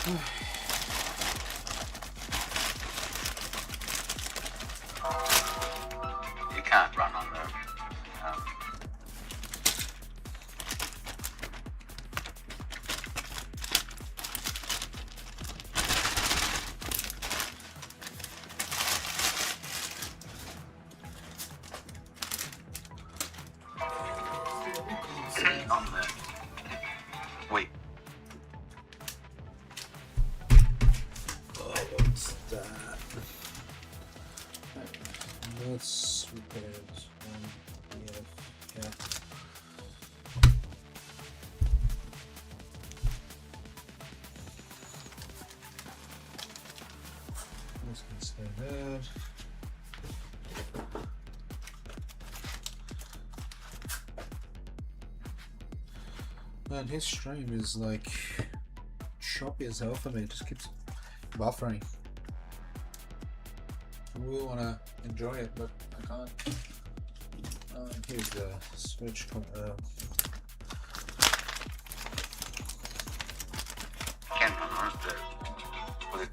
You can't run on the on the wait. Oh, what's that? Let's repair it. Yeah. Let's say that. Man, his stream is like choppy as hell for me. It just keeps buffering. I really want to enjoy it, but I can't. Here's the switch. Can run the with it.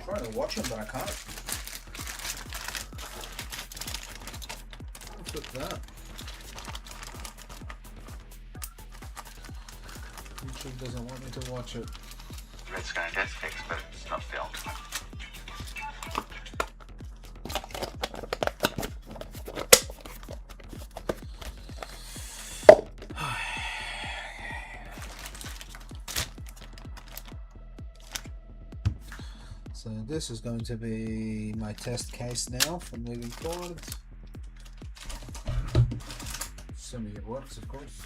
I'm trying to watch him, but I can't. What's that? YouTube doesn't want me to watch it. Red Sky does fix, but it's not the ultimate. So this is going to be my test case now for moving forward. Assuming it works, of course.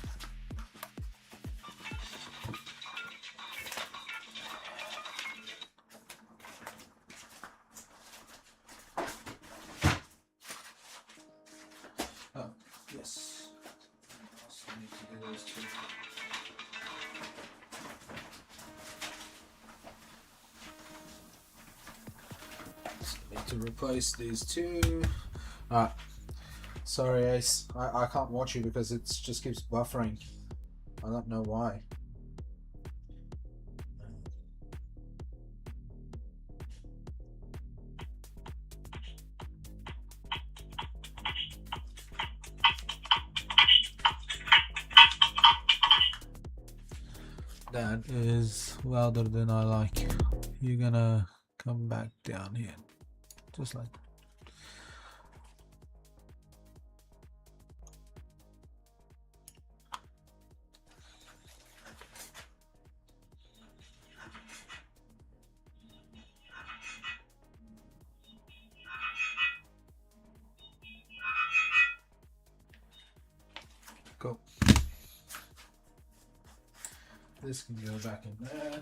Oh, yes. I also need to do those two. To replace these two. Sorry Ace, I can't watch you because it just keeps buffering. I don't know why. That is louder than I like. You're gonna come back down here. Just like cool. This can go back in there.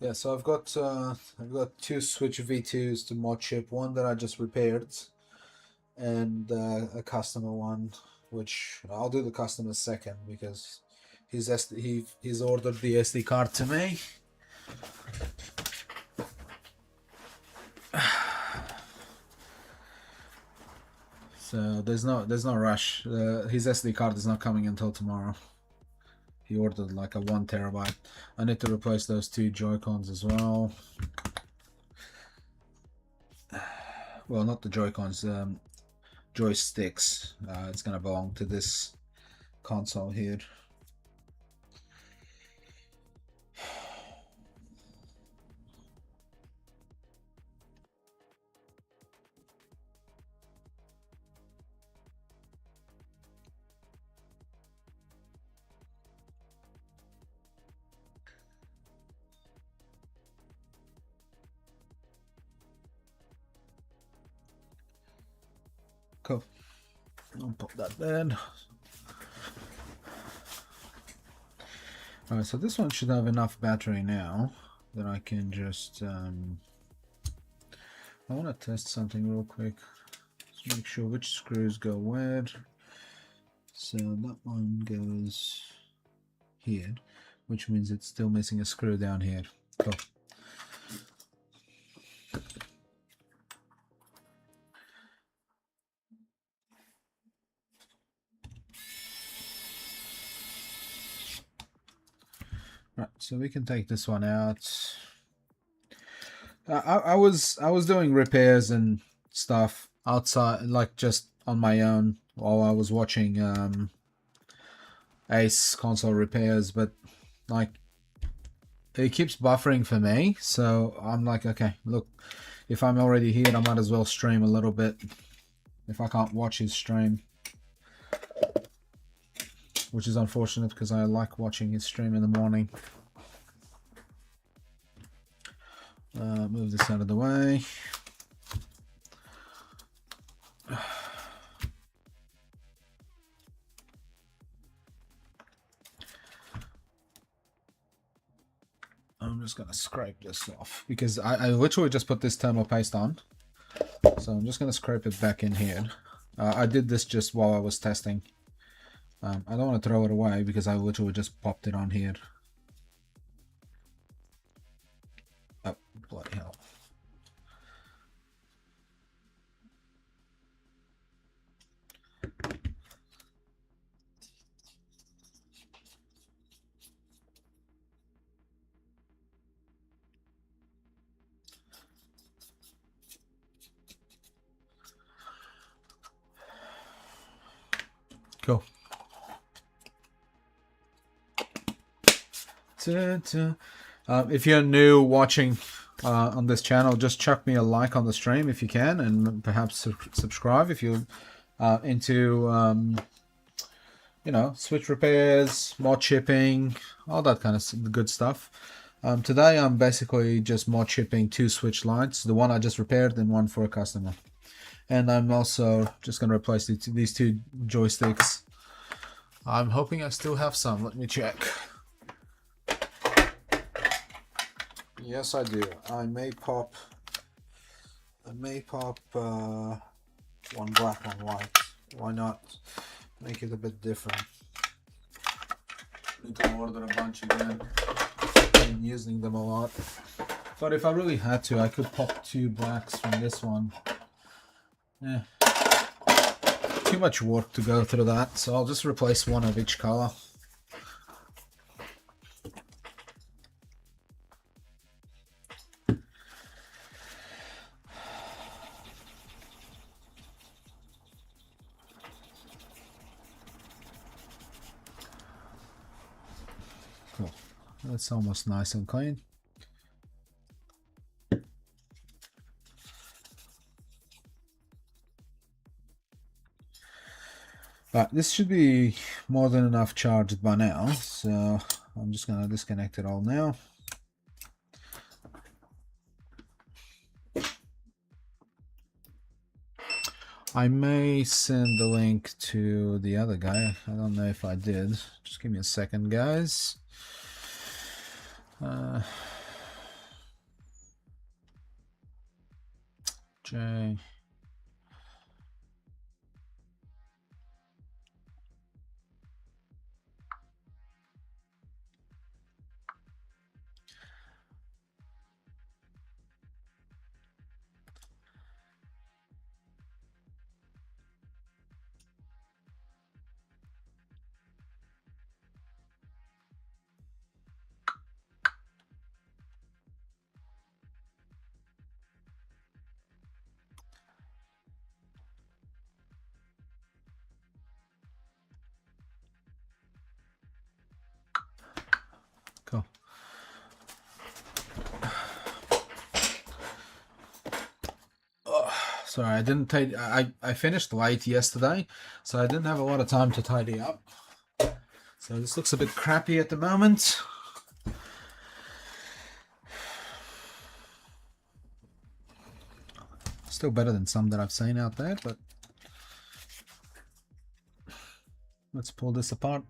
Yeah, so I've got two switch V2s to Modchip, one that I just repaired, and a customer one, which I'll do the customer second because he's ordered the SD card to me. So there's no rush. His SD card is not coming until tomorrow. He ordered like a 1 terabyte. I need to replace those two Joy-Cons as well. Well, not the Joy-Cons, joysticks. It's gonna belong to this console here. Cool. I'll pop that there. Alright, so this one should have enough battery now that I can just I want to test something real quick. Let's make sure which screws go where. So that one goes here, which means it's still missing a screw down here. Cool. Right, so we can take this one out. I was doing repairs and stuff outside, like just on my own while I was watching Ace console repairs, but like it keeps buffering for me, so I'm like, okay, look, if I'm already here, I might as well stream a little bit if I can't watch his stream, which is unfortunate because I like watching his stream in the morning. Move this out of the way. I'm just gonna scrape this off because I literally just put this thermal paste on, so I'm just gonna scrape it back in here. I did this just while I was testing. I don't want to throw it away because I literally just popped it on here. Oh, bloody hell. Cool. If you're new watching on this channel, just chuck me a like on the stream if you can, and perhaps subscribe if you're into you know, switch repairs, mod chipping, all that kind of good stuff. Today I'm basically just mod chipping 2 switch lights, the one I just repaired and one for a customer. And I'm also just going to replace these 2 joysticks. I'm hoping I still have some. Let me check. Yes, I do. I may pop one black, one white. Why not make it a bit different? Need to order a bunch again. I've been using them a lot. But if I really had to, I could pop 2 blacks from this one. Yeah. Too much work to go through that, so I'll just replace one of each color. Cool. That's almost nice and clean. Right, this should be more than enough charged by now, so I'm just going to disconnect it all now. I may send the link to the other guy. I don't know if I did. Just give me a second, guys. J. Cool. Oh, sorry, I didn't tidy. I finished late yesterday, so I didn't have a lot of time to tidy up. So this looks a bit crappy at the moment. Still better than some that I've seen out there, but let's pull this apart.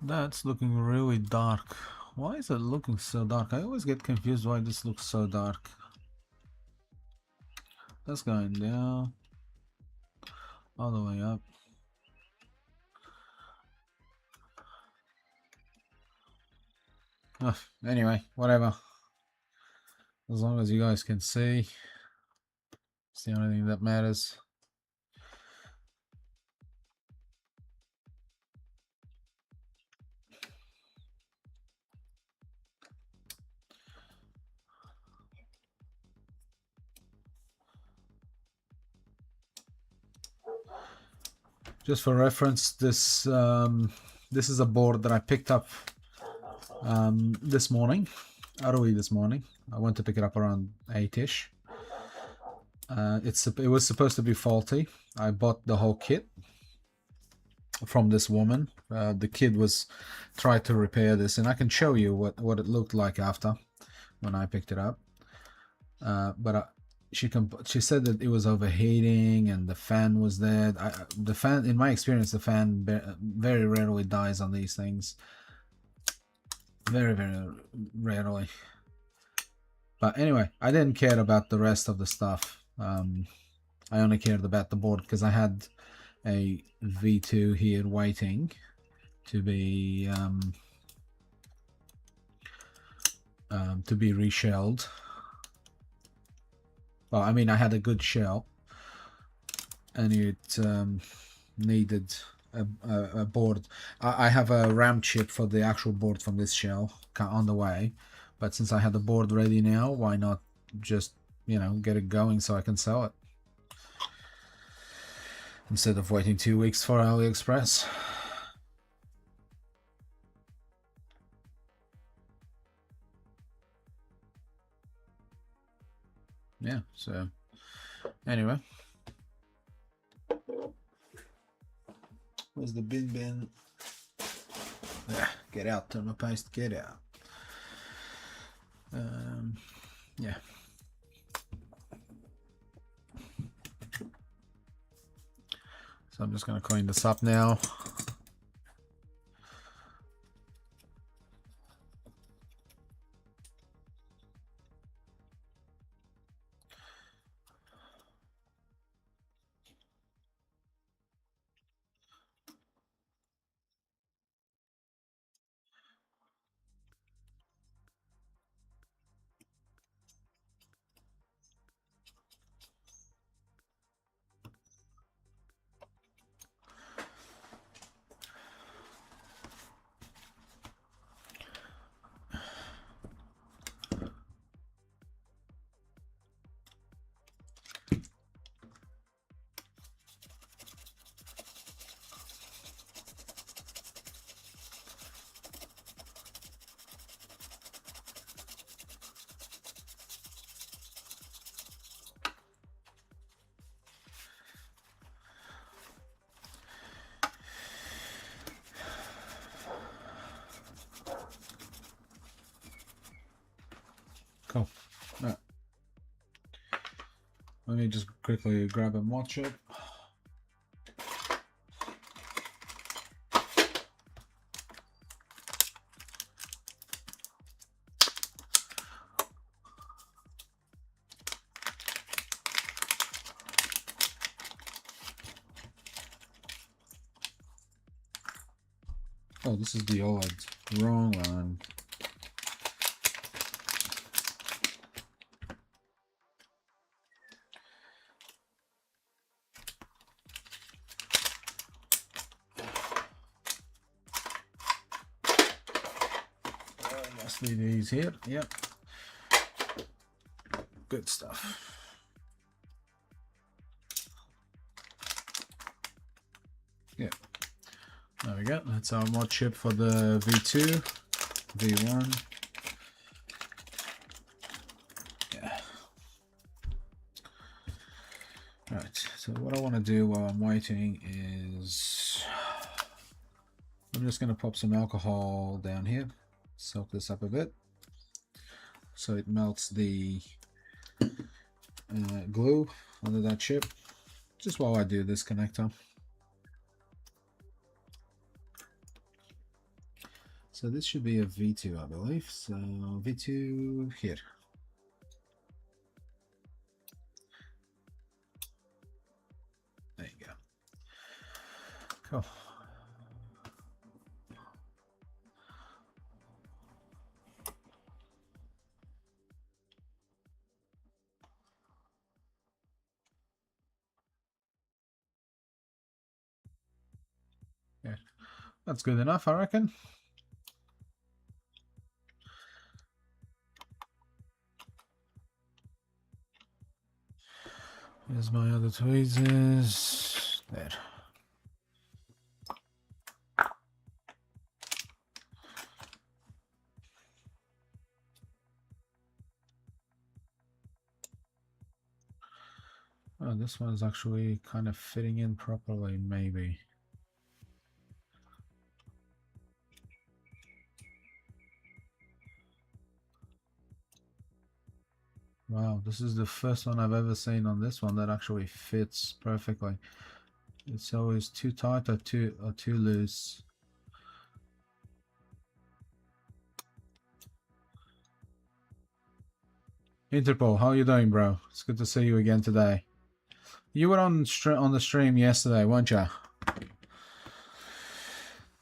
That's looking really dark. Why is it looking so dark? I always get confused why this looks so dark. That's going down all the way up. Oh, anyway, whatever. As long as you guys can see, it's the only thing that matters. Just for reference, this is a board that I picked up this morning, early this morning. I went to pick it up around 8ish. It was supposed to be faulty. I bought the whole kit from this woman. The kid was tried to repair this, and I can show you what it looked like after when I picked it up. But she said that it was overheating and the fan was dead. The fan, in my experience, the fan very rarely dies on these things. Very, very rarely. But anyway, I didn't care about the rest of the stuff. I only cared about the board because I had a V2 here waiting to be reshelled. Well, I mean, I had a good shell, and it needed a board. I have a RAM chip for the actual board from this shell on the way, but since I have the board ready now, why not just, you know, get it going so I can sell it instead of waiting 2 weeks for AliExpress. Yeah, so anyway, where's the bin? Get out, thermopaste, get out. Yeah. So I'm just going to clean this up now. Cool. Right. Let me just quickly grab a Modchip. Oh, this is the OLED. Wrong one. Must be these here. Yep. Good stuff. Yeah. There we go. That's our mod chip for the V2, V1. Yeah. Right. So what I want to do while I'm waiting is I'm just going to pop some alcohol down here, soak this up a bit so it melts the glue under that chip, just while I do this connector. So this should be a V2, I believe. So V2 here. There you go. Cool. Yeah, that's good enough, I reckon. Here's my other tweezers. There. Oh, this one's actually kind of fitting in properly, maybe. Wow, this is the first one I've ever seen on this one that actually fits perfectly. It's always too tight or too loose. Interpol, how are you doing, bro? It's good to see you again today. You were on the stream yesterday, weren't you?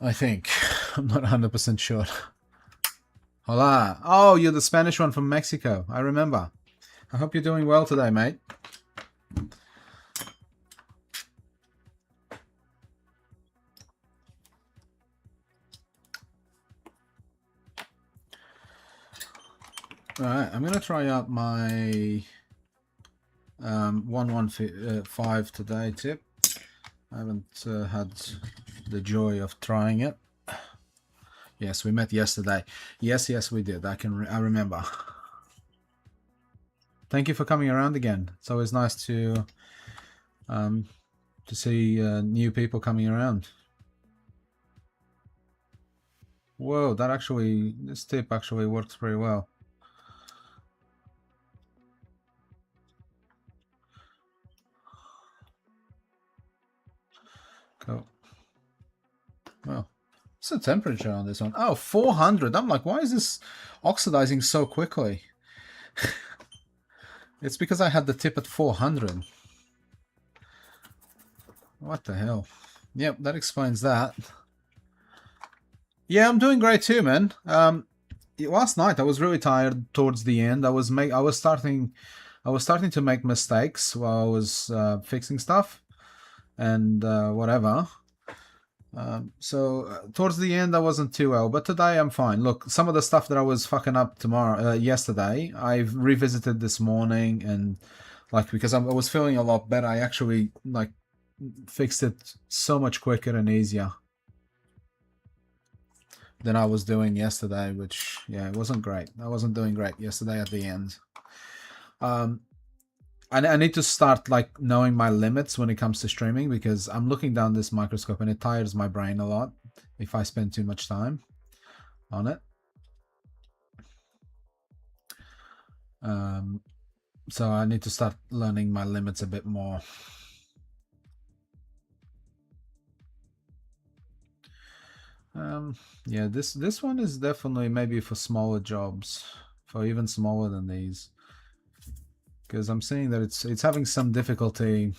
I think. I'm not 100% sure. Hola. Oh, you're the Spanish one from Mexico. I remember. I hope you're doing well today, mate. Alright, I'm going to try out my 115 today tip. I haven't had the joy of trying it. Yes, we met yesterday. Yes, we did. I remember. Thank you for coming around again. It's always nice to see new people coming around. Whoa, this tip actually works pretty well. Cool. Well, what's the temperature on this one? Oh, 400. I'm like, why is this oxidizing so quickly? It's because I had the tip at 400. What the hell? Yep, that explains that. Yeah, I'm doing great too, man. Last night I was really tired towards the end. I was starting to make mistakes while I was fixing stuff and whatever. So towards the end I wasn't too well, but today I'm fine. Look, some of the stuff that I was fucking up yesterday, I've revisited this morning, and like because I was feeling a lot better, I actually like fixed it so much quicker and easier than I was doing yesterday, which yeah, it wasn't great. I wasn't doing great yesterday at the end. I need to start like knowing my limits when it comes to streaming, because I'm looking down this microscope and it tires my brain a lot if I spend too much time on it. So I need to start learning my limits a bit more. Yeah, this one is definitely maybe for smaller jobs, for even smaller than these, because I'm seeing that it's having some difficulty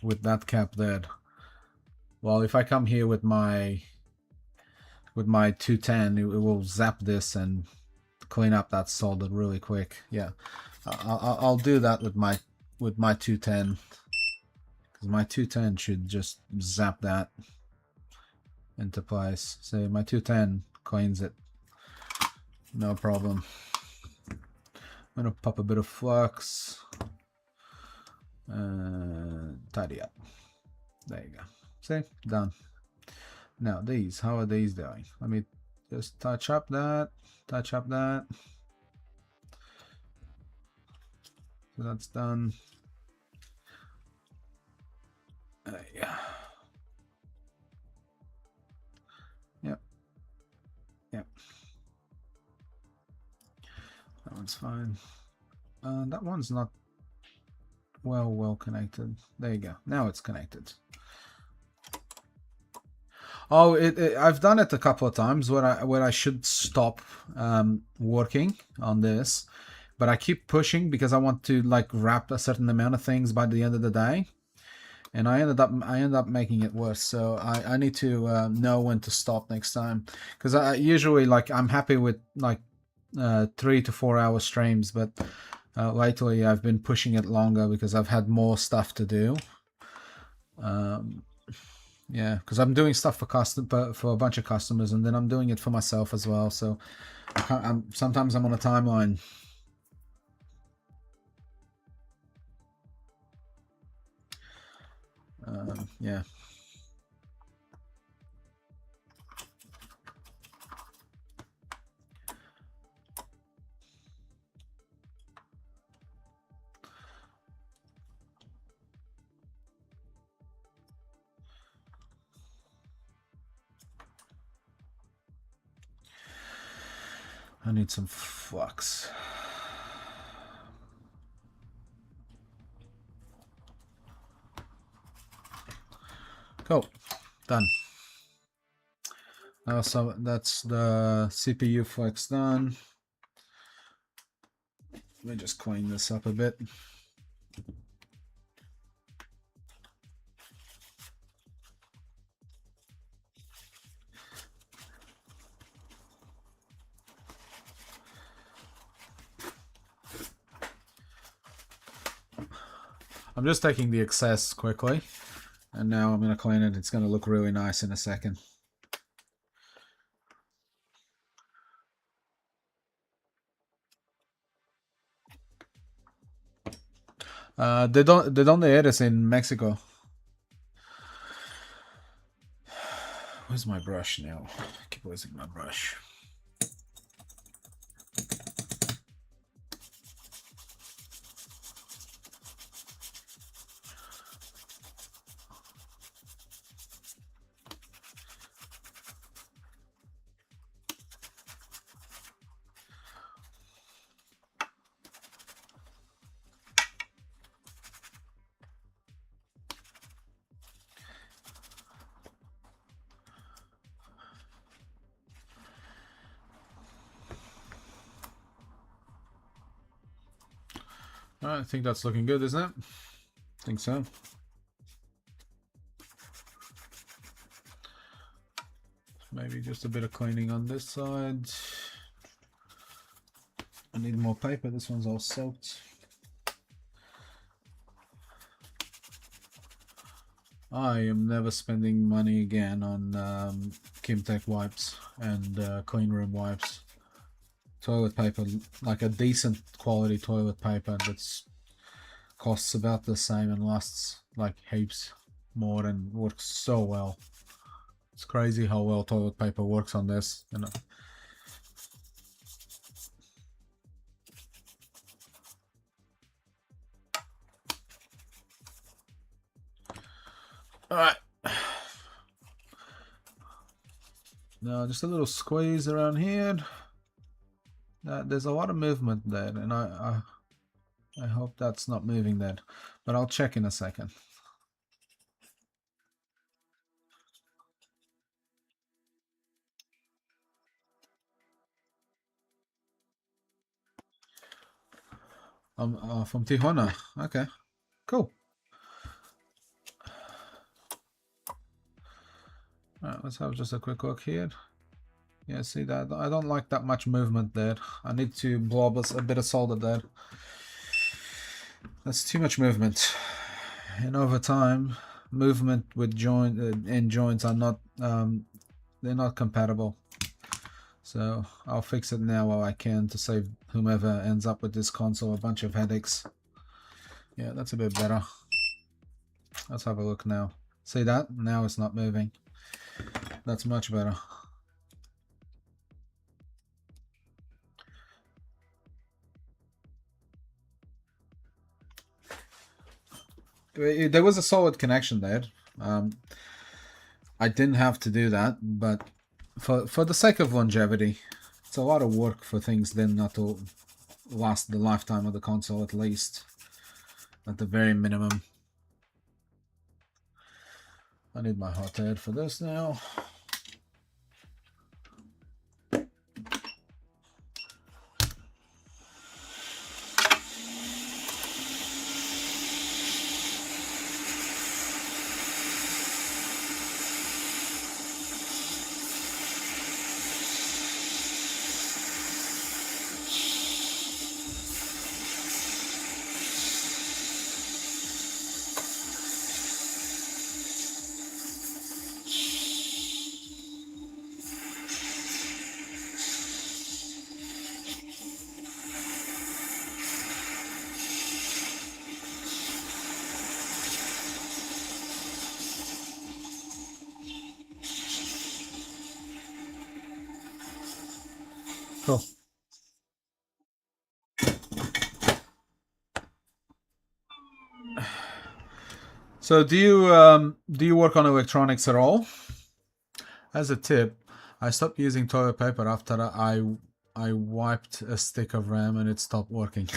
with that cap there. Well, if I come here with my 210, it will zap this and clean up that solder really quick. Yeah, I'll do that with my 210, because my 210 should just zap that into place. So my 210 cleans it, no problem. I'm gonna pop a bit of flux, tidy up. There you go. See, done. Now these, how are these doing? Let me just touch up that. So that's done. There you go. That's fine. That one's not well connected. There you go. Now it's connected. Oh, I've done it a couple of times where I should stop working on this, but I keep pushing because I want to like wrap a certain amount of things by the end of the day, and I end up making it worse. So I need to know when to stop next time, because I usually like I'm happy with like 3 to 4 hour streams, but lately I've been pushing it longer because I've had more stuff to do. Yeah, because I'm doing stuff for a bunch of customers, and then I'm doing it for myself as well. So sometimes I'm on a timeline. Yeah. I need some flux. Cool. Done. So that's the CPU flex done. Let me just clean this up a bit. I'm just taking the excess quickly, and now I'm going to clean it. It's going to look really nice in a second. They don't air this in Mexico. Where's my brush now? I keep losing my brush. I think that's looking good, isn't it? I think so. Maybe just a bit of cleaning on this side. I need more paper. This one's all soaked. I am never spending money again on Kimtech wipes and clean room wipes. Toilet paper, like a decent quality toilet paper that's costs about the same and lasts like heaps more and works so well. It's crazy how well toilet paper works on this, you know. All right. Now just a little squeeze around here. There's a lot of movement there, and I hope that's not moving there, but I'll check in a second. I'm from Tijuana. Okay, cool. All right, let's have just a quick look here. Yeah, see that? I don't like that much movement there. I need to blob a bit of solder there. That's too much movement. And over time, movement with joints are not they're not compatible. So I'll fix it now while I can to save whomever ends up with this console a bunch of headaches. Yeah, that's a bit better. Let's have a look now. See that? Now it's not moving. That's much better. There was a solid connection there. I didn't have to do that, but for the sake of longevity, it's a lot of work for things then not to last the lifetime of the console at least, at the very minimum. I need my hot air for this now. Cool. So do you work on electronics at all? As a tip, I stopped using toilet paper after I wiped a stick of RAM and it stopped working.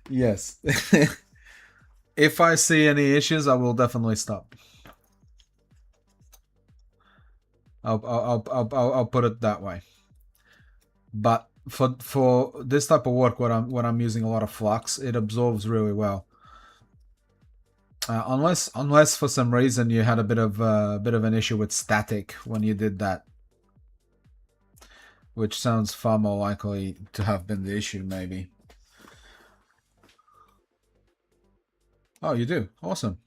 Yes. If I see any issues, I will definitely stop. I'll put it that way. But for this type of work, when I'm using a lot of flux, it absorbs really well. Unless for some reason you had a bit of an issue with static when you did that, which sounds far more likely to have been the issue, maybe. Oh, you do? Awesome.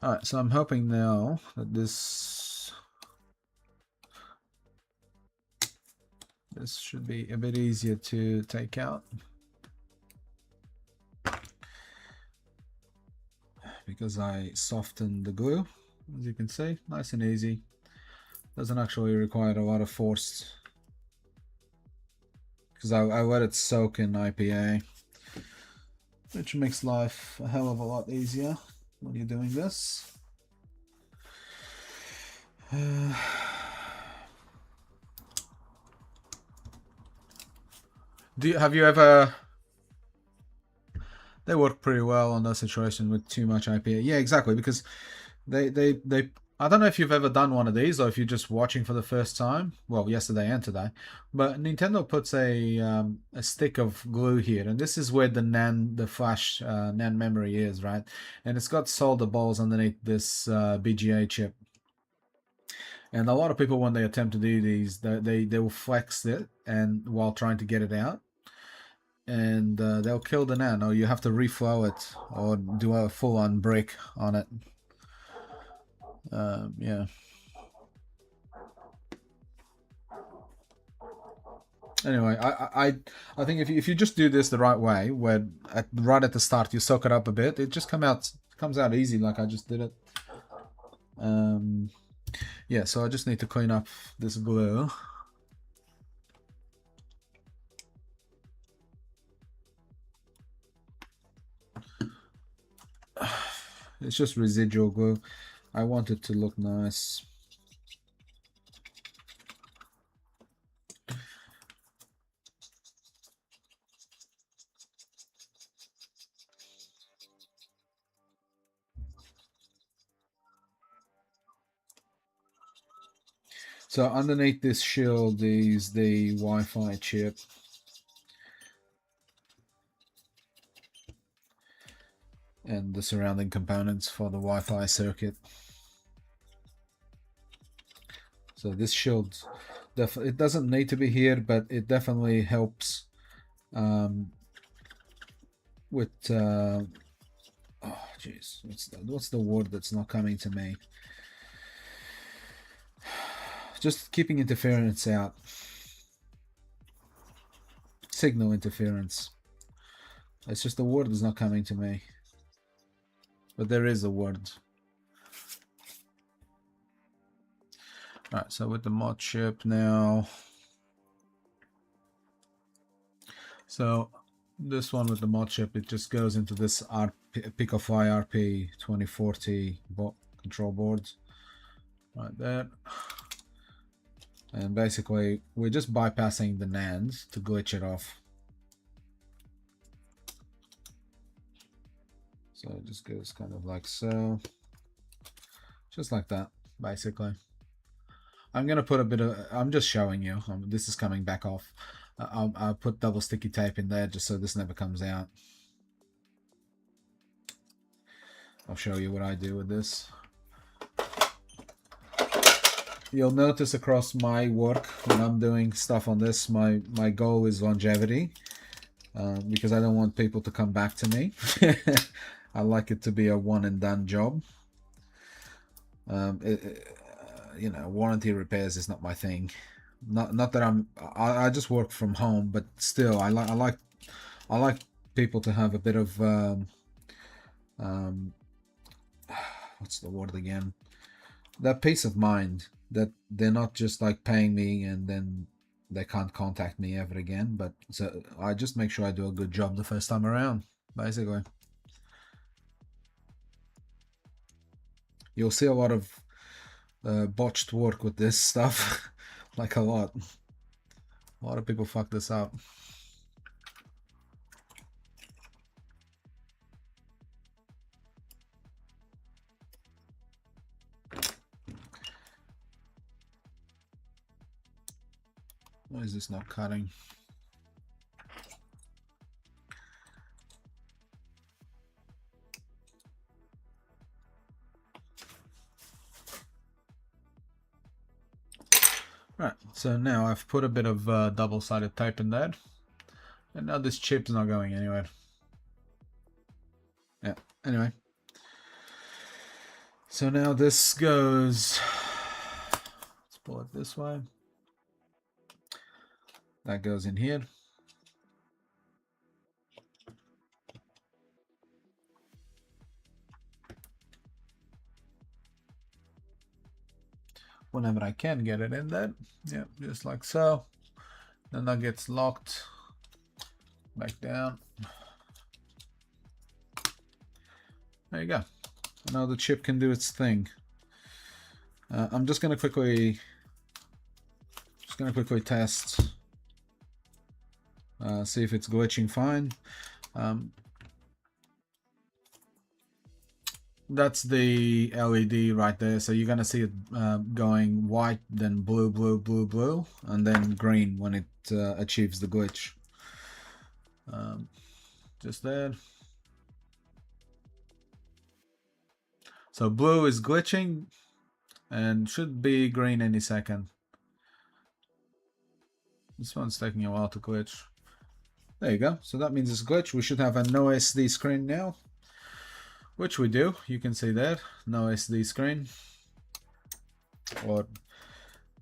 Alright, so I'm hoping now that this should be a bit easier to take out, because I softened the glue, as you can see, nice and easy. Doesn't actually require a lot of force, because I let it soak in IPA, which makes life a hell of a lot easier when you're doing this. Have you ever... They work pretty well on that situation with too much IPA. Yeah, exactly, because they I don't know if you've ever done one of these or if you're just watching for the first time. Well, yesterday and today, but Nintendo puts a stick of glue here, and this is where the flash NAND memory is, right? And it's got solder balls underneath this BGA chip. And a lot of people, when they attempt to do these, they will flex it and while trying to get it out, and they'll kill the NAND, or you have to reflow it or do a full-on break on it. Yeah. Anyway, I think if you just do this the right way, where right at the start you soak it up a bit, it just comes out easy, like I just did it. Yeah, so I just need to clean up this glue. It's just residual glue. I want it to look nice. So underneath this shield is the Wi-Fi chip. And the surrounding components for the Wi-Fi circuit. So this shield, it doesn't need to be here, but it definitely helps with oh jeez, what's the word that's not coming to me? Just keeping interference out. Signal interference. It's just the word is not coming to me. But there is a word. Alright, so with the Modchip now. So this one with the Modchip, it just goes into this PicoFi RP2040 control board. Right there. And basically, we're just bypassing the NAND to glitch it off. So it just goes kind of like so. Just like that, basically. I'm going to put a bit of... I'm just showing you. This is coming back off. I'll put double sticky tape in there just so this never comes out. I'll show you what I do with this. You'll notice across my work when I'm doing stuff on this, my goal is longevity, because I don't want people to come back to me. I like it to be a one and done job. You know, warranty repairs is not my thing. Not that I just work from home, but still I like people to have a bit of what's the word again? That peace of mind that they're not just like paying me and then they can't contact me ever again. But so I just make sure I do a good job the first time around, basically. You'll see a lot of botched work with this stuff. Like a lot of people fuck this up. Why is this not cutting? Right, so now I've put a bit of double-sided tape in there, and now this chip's not going anywhere. Yeah, anyway. So now this goes, let's pull it this way. That goes in here. Whenever I can get it in there. Yeah, just like so. Then that gets locked back down. There you go. Now the chip can do its thing. I'm just gonna quickly test, see if it's glitching fine. That's the LED right there. So you're gonna see it going white, then blue, blue, blue, blue, and then green when it achieves the glitch. Just there. So blue is glitching and should be green any second. This one's taking a while to glitch. There you go. So that means it's glitch. We should have a no SD screen now, which we do. You can see that no SD screen. Or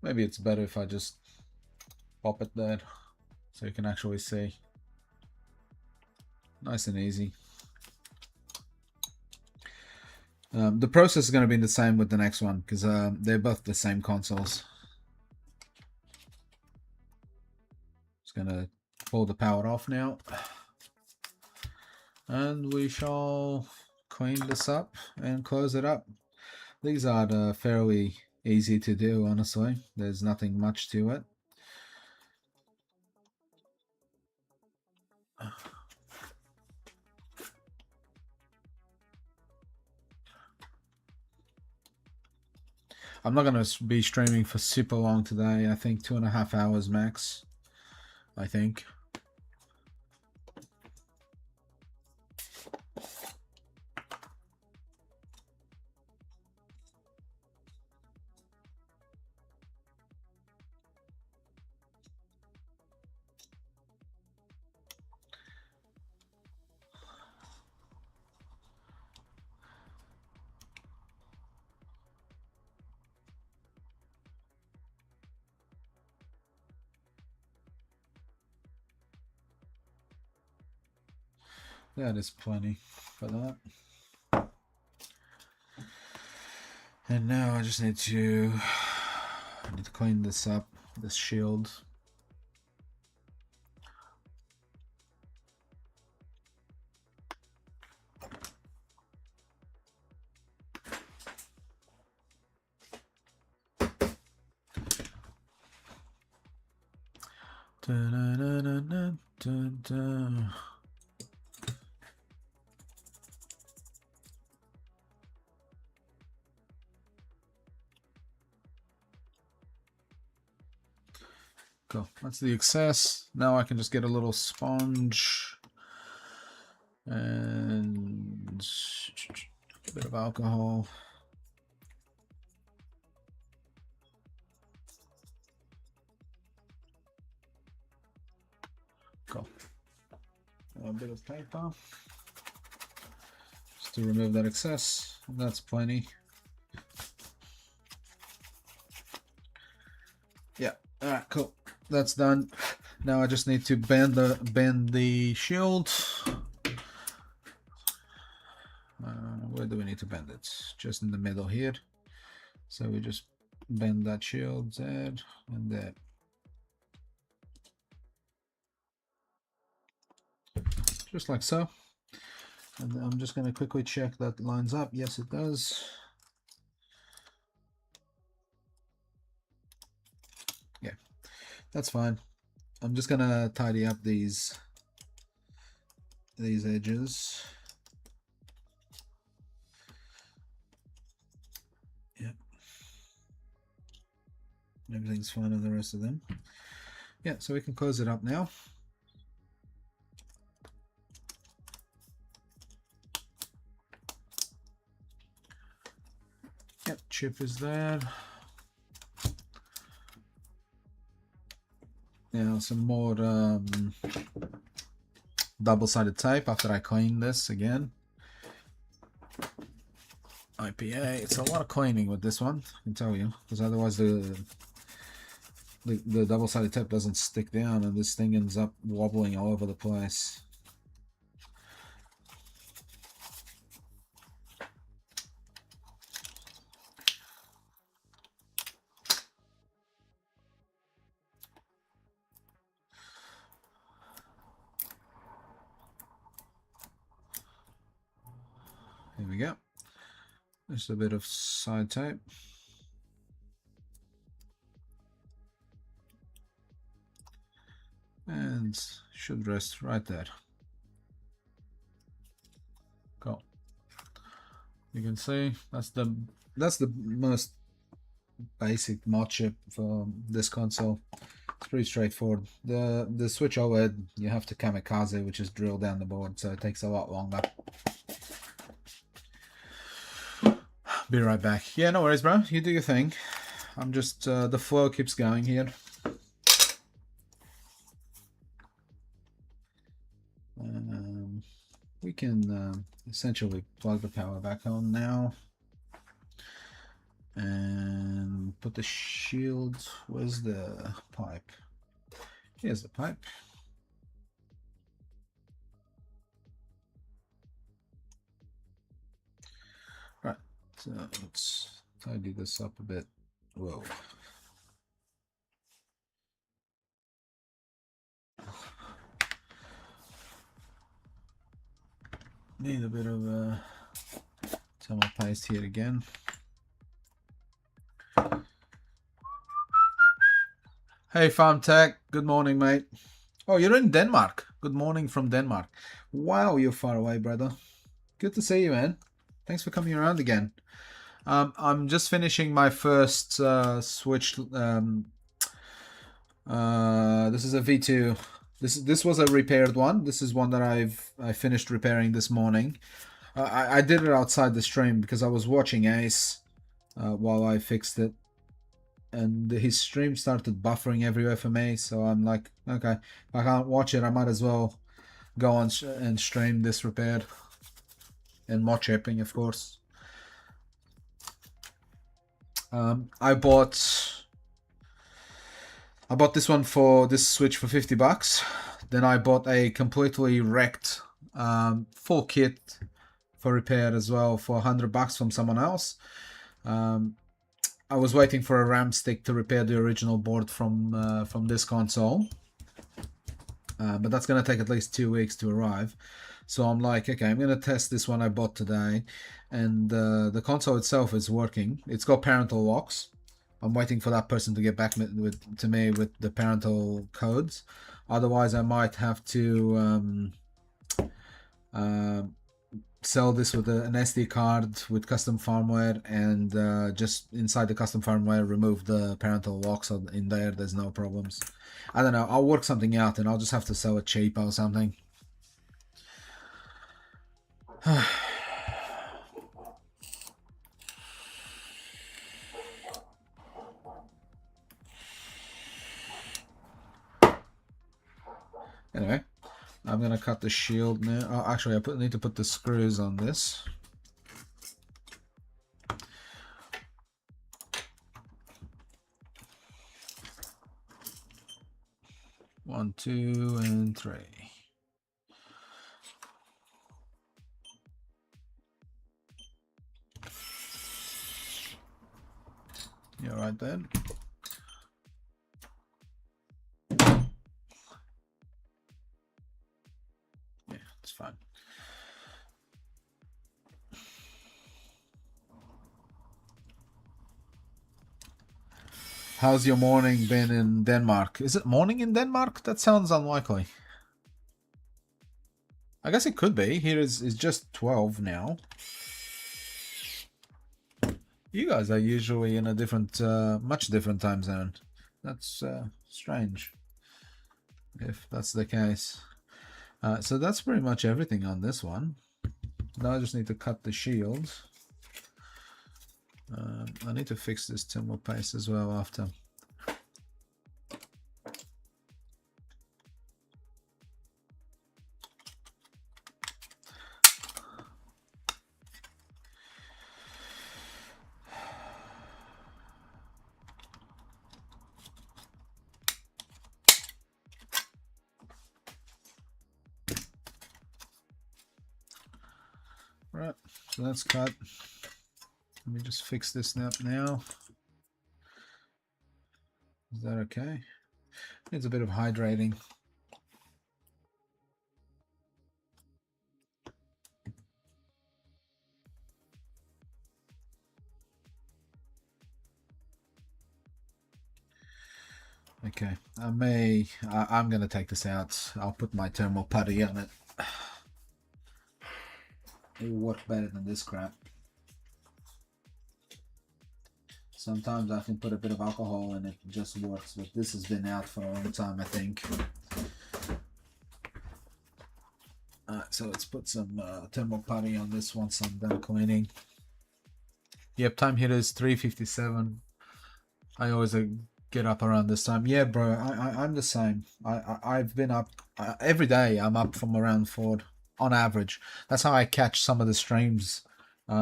maybe it's better if I just pop it there so you can actually see. Nice and easy. The process is going to be the same with the next one because they're both the same consoles. Just going to pull the power off now. And we shall clean this up and close it up. These are fairly easy to do, honestly. There's nothing much to it. I'm not going to be streaming for super long today. I think 2.5 hours max. I think. That is plenty for that. And now I just need to clean this up, this shield. Cool. That's the excess. Now I can just get a little sponge and a bit of alcohol. Cool. A bit of paper just to remove that excess. That's plenty. Yeah. All right. Cool. That's done. Now I just need to bend the shield. Where do we need to bend it? Just in the middle here. So we just bend that shield there and there. Just like so. And I'm just going to quickly check that lines up. Yes, it does. Yeah, that's fine. I'm just going to tidy up these edges. Yeah. Everything's fine on the rest of them. Yeah, so we can close it up now. Yep, chip is there. Now some more double-sided tape after I clean this again. IPA. It's a lot of cleaning with this one, I can tell you, because otherwise the double-sided tape doesn't stick down and this thing ends up wobbling all over the place. Here we go. Just a bit of side tape. And should rest right there. Cool. You can see that's the most basic Modchip for this console. It's pretty straightforward. The switch OLED you have to kamikaze, which is drill down the board, so it takes a lot longer. Be right back. Yeah, no worries, bro. You do your thing. I'm just the flow keeps going here. We can essentially plug the power back on now and put the shield. Where's the pipe? Here's the pipe. Right, so let's tidy this up a bit. Whoa. Need a bit of thermal paste here again. Hey Farm Tech, good morning, mate. Oh, you're in Denmark. Good morning from Denmark. Wow, you're far away, brother. Good to see you, man. Thanks for coming around again. I'm just finishing my first switch. This is a V2. This was a repaired one. This is one that I finished repairing this morning. I did it outside the stream because I was watching Ace while I fixed it, and his stream started buffering everywhere for me. So I'm like, okay, if I can't watch it, I might as well go on and stream this repaired and Modchipping, of course. I bought this one for this switch for $50. Then I bought a completely wrecked full kit for repair as well for $100 from someone else. I was waiting for a RAM stick to repair the original board from this console, but that's gonna take at least 2 weeks to arrive. So I'm like, okay, I'm gonna test this one I bought today, and the console itself is working. It's got parental locks. I'm waiting for that person to get back to me with the parental codes. Otherwise, I might have to sell this with an SD card with custom firmware, and just inside the custom firmware remove the parental lock, so in there there's no problems. I don't know, I'll work something out and I'll just have to sell it cheap or something. Anyway, I'm gonna cut the shield now. Oh, actually, I need to put the screws on this. One, 2, and 3. You all right then? Yeah, it's fine. How's your morning been in Denmark? Is it morning in Denmark? That sounds unlikely. I guess it could be. Here is just 12 now. You guys are usually in a different, much different time zone. That's strange, if that's the case. So that's pretty much everything on this one. Now I just need to cut the shield. I need to fix this thermal paste as well after. Right, so that's cut. Let me just fix this snap now. Is that okay? Needs a bit of hydrating. Okay, I'm gonna take this out. I'll put my thermal putty on it. It will work better than this crap. Sometimes I can put a bit of alcohol and it just works, but this has been out for a long time, I think. Alright, so let's put some thermal putty on this once I'm done cleaning. Yep, time here is 3:57. I always get up around this time. Yeah, bro, I'm the same. I've been up every day. I'm up from around 4 on average. That's how I catch some of the streams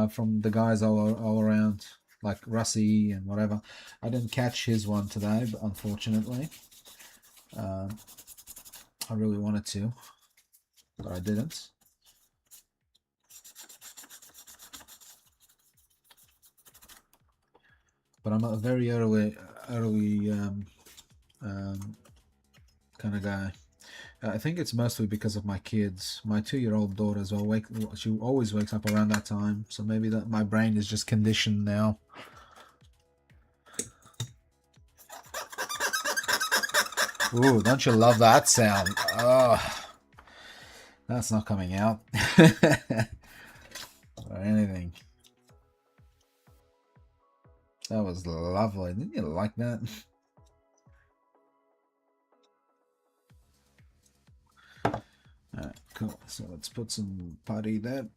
from the guys all around, like Russie and whatever. I didn't catch his one today, but unfortunately, I really wanted to, but I didn't. But I'm a very early kind of guy. I think it's mostly because of my kids. My 2-year-old daughter as well. She always wakes up around that time, so maybe that my brain is just conditioned now. Ooh, don't you love that sound? Oh, that's not coming out or anything. That was lovely. Didn't you like that? Alright, cool. So let's put some putty there.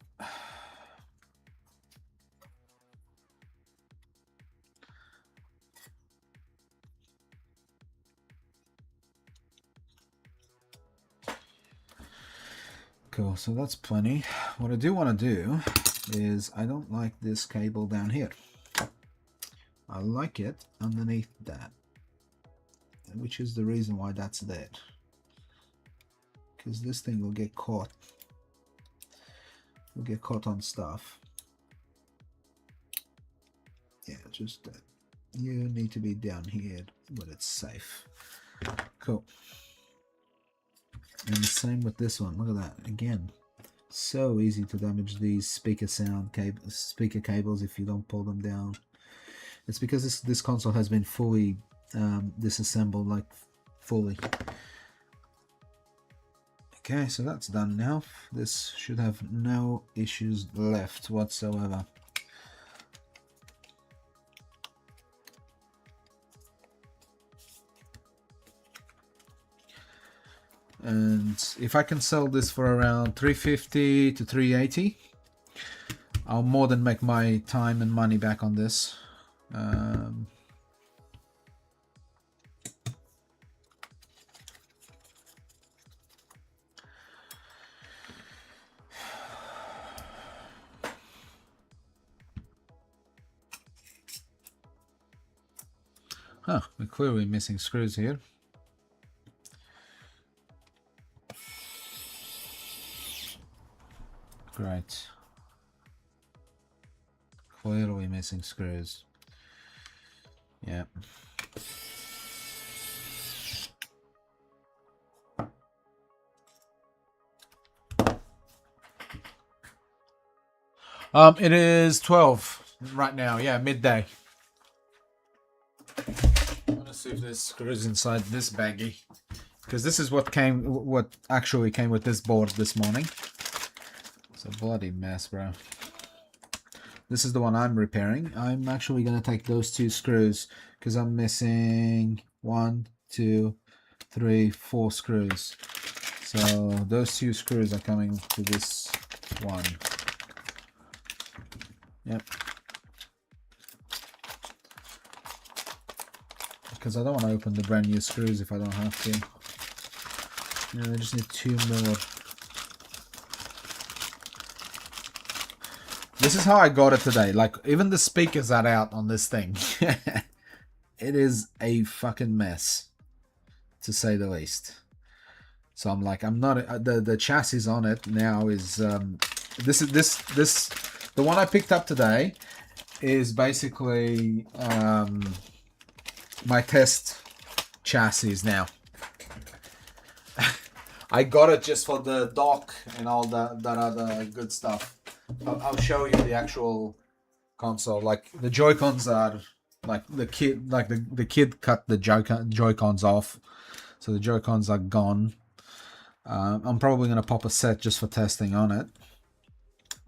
Cool, so that's plenty. What I do want to do is I don't like this cable down here. I like it underneath that, which is the reason why that's there. Because this thing will get caught. Will get caught on stuff. Yeah, just that. You need to be down here, but it's safe. Cool. And the same with this one. Look at that. Again, so easy to damage these speaker cables if you don't pull them down. It's because this console has been fully disassembled, like fully. Okay, so that's done now. This should have no issues left whatsoever. And if I can sell this for around 350 to 380, I'll more than make my time and money back on this. Huh, we're clearly missing screws here. Great. Clearly missing screws. Yeah. It is 12 right now. Yeah, midday. I'm gonna see if there's screws inside this baggie, because this is what actually came with this board this morning. It's a bloody mess, bro. This is the one I'm repairing. I'm actually gonna take those 2 screws because I'm missing 1, 2, 3, 4 screws. So those 2 screws are coming to this one. Yep. Because I don't want to open the brand new screws if I don't have to. Yeah, I just need 2 more. This is how I got it today. Like, even the speakers are out on this thing. It is a fucking mess, to say the least. So I'm like, I'm not the chassis on it now is the one I picked up today is basically my test chassis now. I got it just for the dock and all that other good stuff. I'll show you the actual console. Like, the Joy-Cons are like the kid cut the Joy-Cons off, so the Joy-Cons are gone. I'm probably gonna pop a set just for testing on it.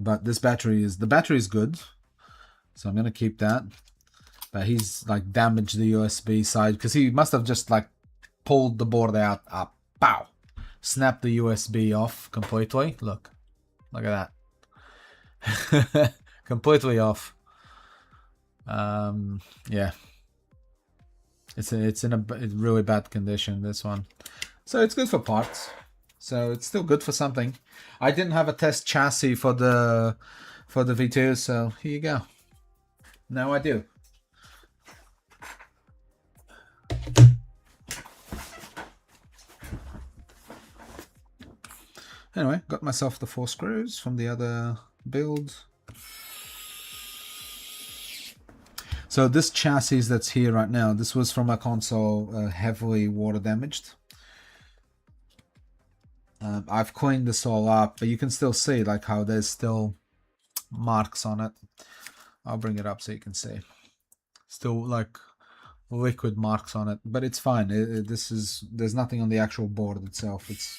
But the battery is good, so I'm gonna keep that. But he's like damaged the USB side because he must have just like pulled the board out, pow, snapped the USB off completely. Look at that. Completely off. Yeah, it's in a really bad condition, this one. So it's good for parts, so it's still good for something. I didn't have a test chassis for the V2, so here you go. Now I do. Anyway, got myself the 4 screws from the other build. So this chassis that's here right now, this was from a console heavily water damaged. I've cleaned this all up, but you can still see like how there's still marks on it. I'll bring it up so you can see. Still like liquid marks on it, but it's fine. There's nothing on the actual board itself. It's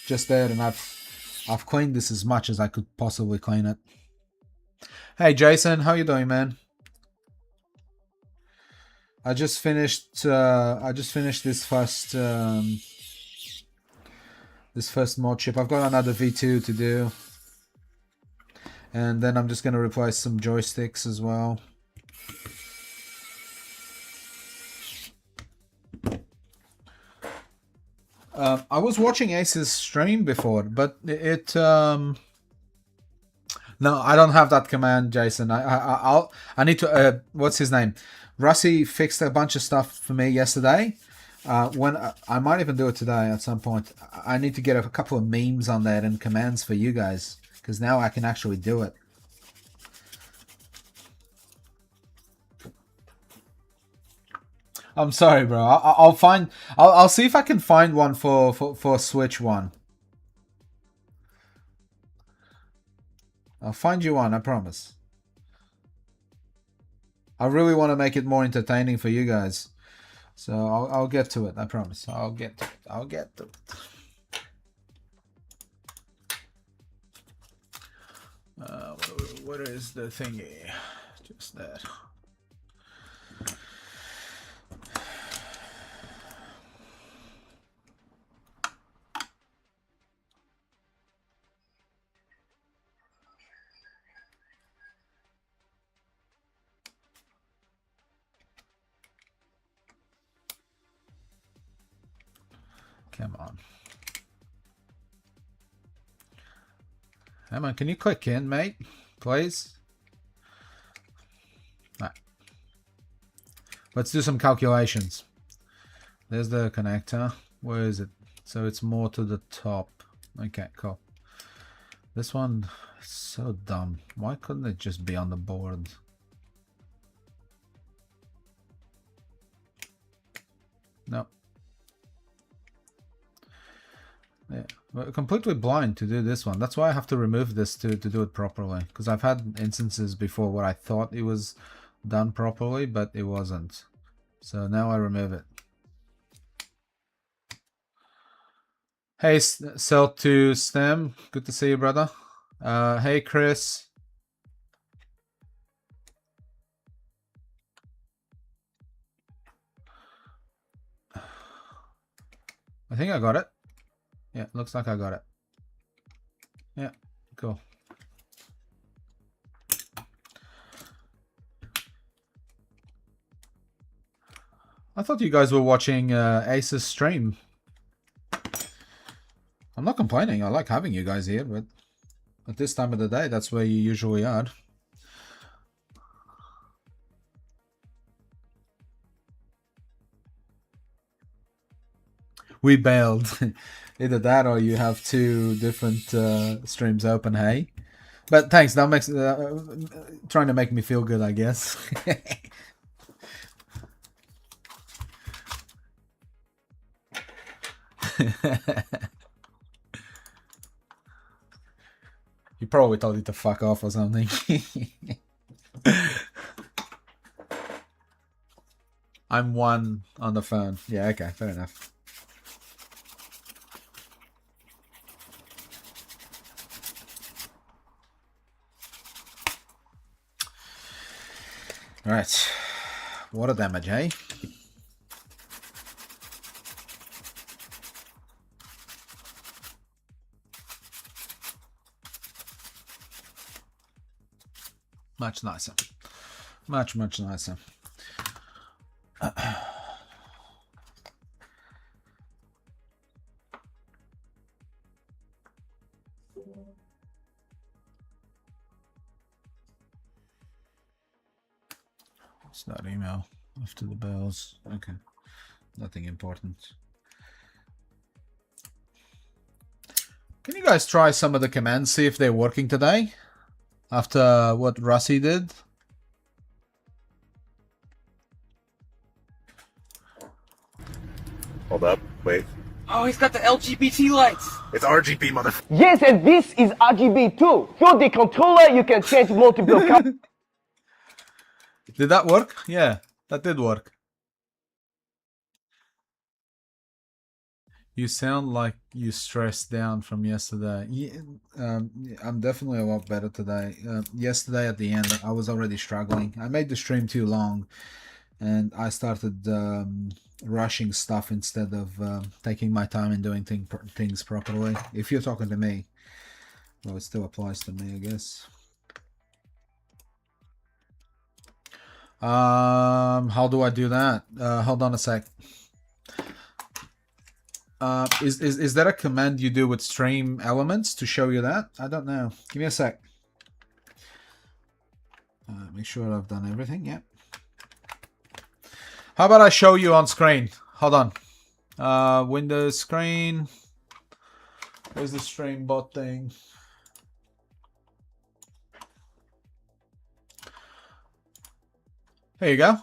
just there, and I've cleaned this as much as I could possibly clean it. Hey Jason, how you doing, man? I just finished this first Modchip. I've got another V2 to do, and then I'm just gonna replace some joysticks as well. I was watching Ace's stream before, but no, I don't have that command, Jason. I need to. What's his name? Russi fixed a bunch of stuff for me yesterday. When I might even do it today at some point. I need to get a couple of memes on that and commands for you guys, because now I can actually do it. I'm sorry, bro. I'll see if I can find one for Switch one. I'll find you one, I promise. I really want to make it more entertaining for you guys. So I'll get to it. I promise. I'll get to it. I'll get to it. What is the thingy? Just that. Come on. Come on, can you click in, mate? Please? Right. Let's do some calculations. There's the connector. Where is it? So it's more to the top. Okay, cool. This one is so dumb. Why couldn't it just be on the board? No. Yeah, we're completely blind to do this one. That's why I have to remove this to do it properly. Because I've had instances before where I thought it was done properly, but it wasn't. So now I remove it. Hey, Cell to Stem. Good to see you, brother. Hey, Chris. I think I got it. Yeah, looks like I got it. Yeah, cool. I thought you guys were watching Ace's stream. I'm not complaining. I like having you guys here, but at this time of the day, that's where you usually are. We bailed. Either that or you have two different streams open, hey? But thanks, that makes... trying to make me feel good, I guess. You probably told you to fuck off or something. I'm one on the phone. Yeah, okay, fair enough. Alright. Water damage, eh? Much nicer. Much nicer. It's that email after the bells. Okay. Nothing important. Can you guys try some of the commands, see if they're working today? After what Russie did? Hold up, wait. Oh, he's got the LGBT lights. It's RGB, motherfucker. Yes, and this is RGB too. Through the controller, you can change multiple colors. Did that work? Yeah, that did work. You sound like you stressed down from yesterday. Yeah, I'm definitely a lot better today. Yesterday at the end, I was already struggling. I made the stream too long, and I started rushing stuff instead of taking my time and doing things properly. If you're talking to me, well, it still applies to me, I guess. How do I do that? Hold on a sec. Is that a command you do with stream elements to show you that? I don't know. Give me a sec. Make sure I've done everything. Yeah. How about I show you on screen? Hold on. Windows screen. Where's the stream bot thing? There you go.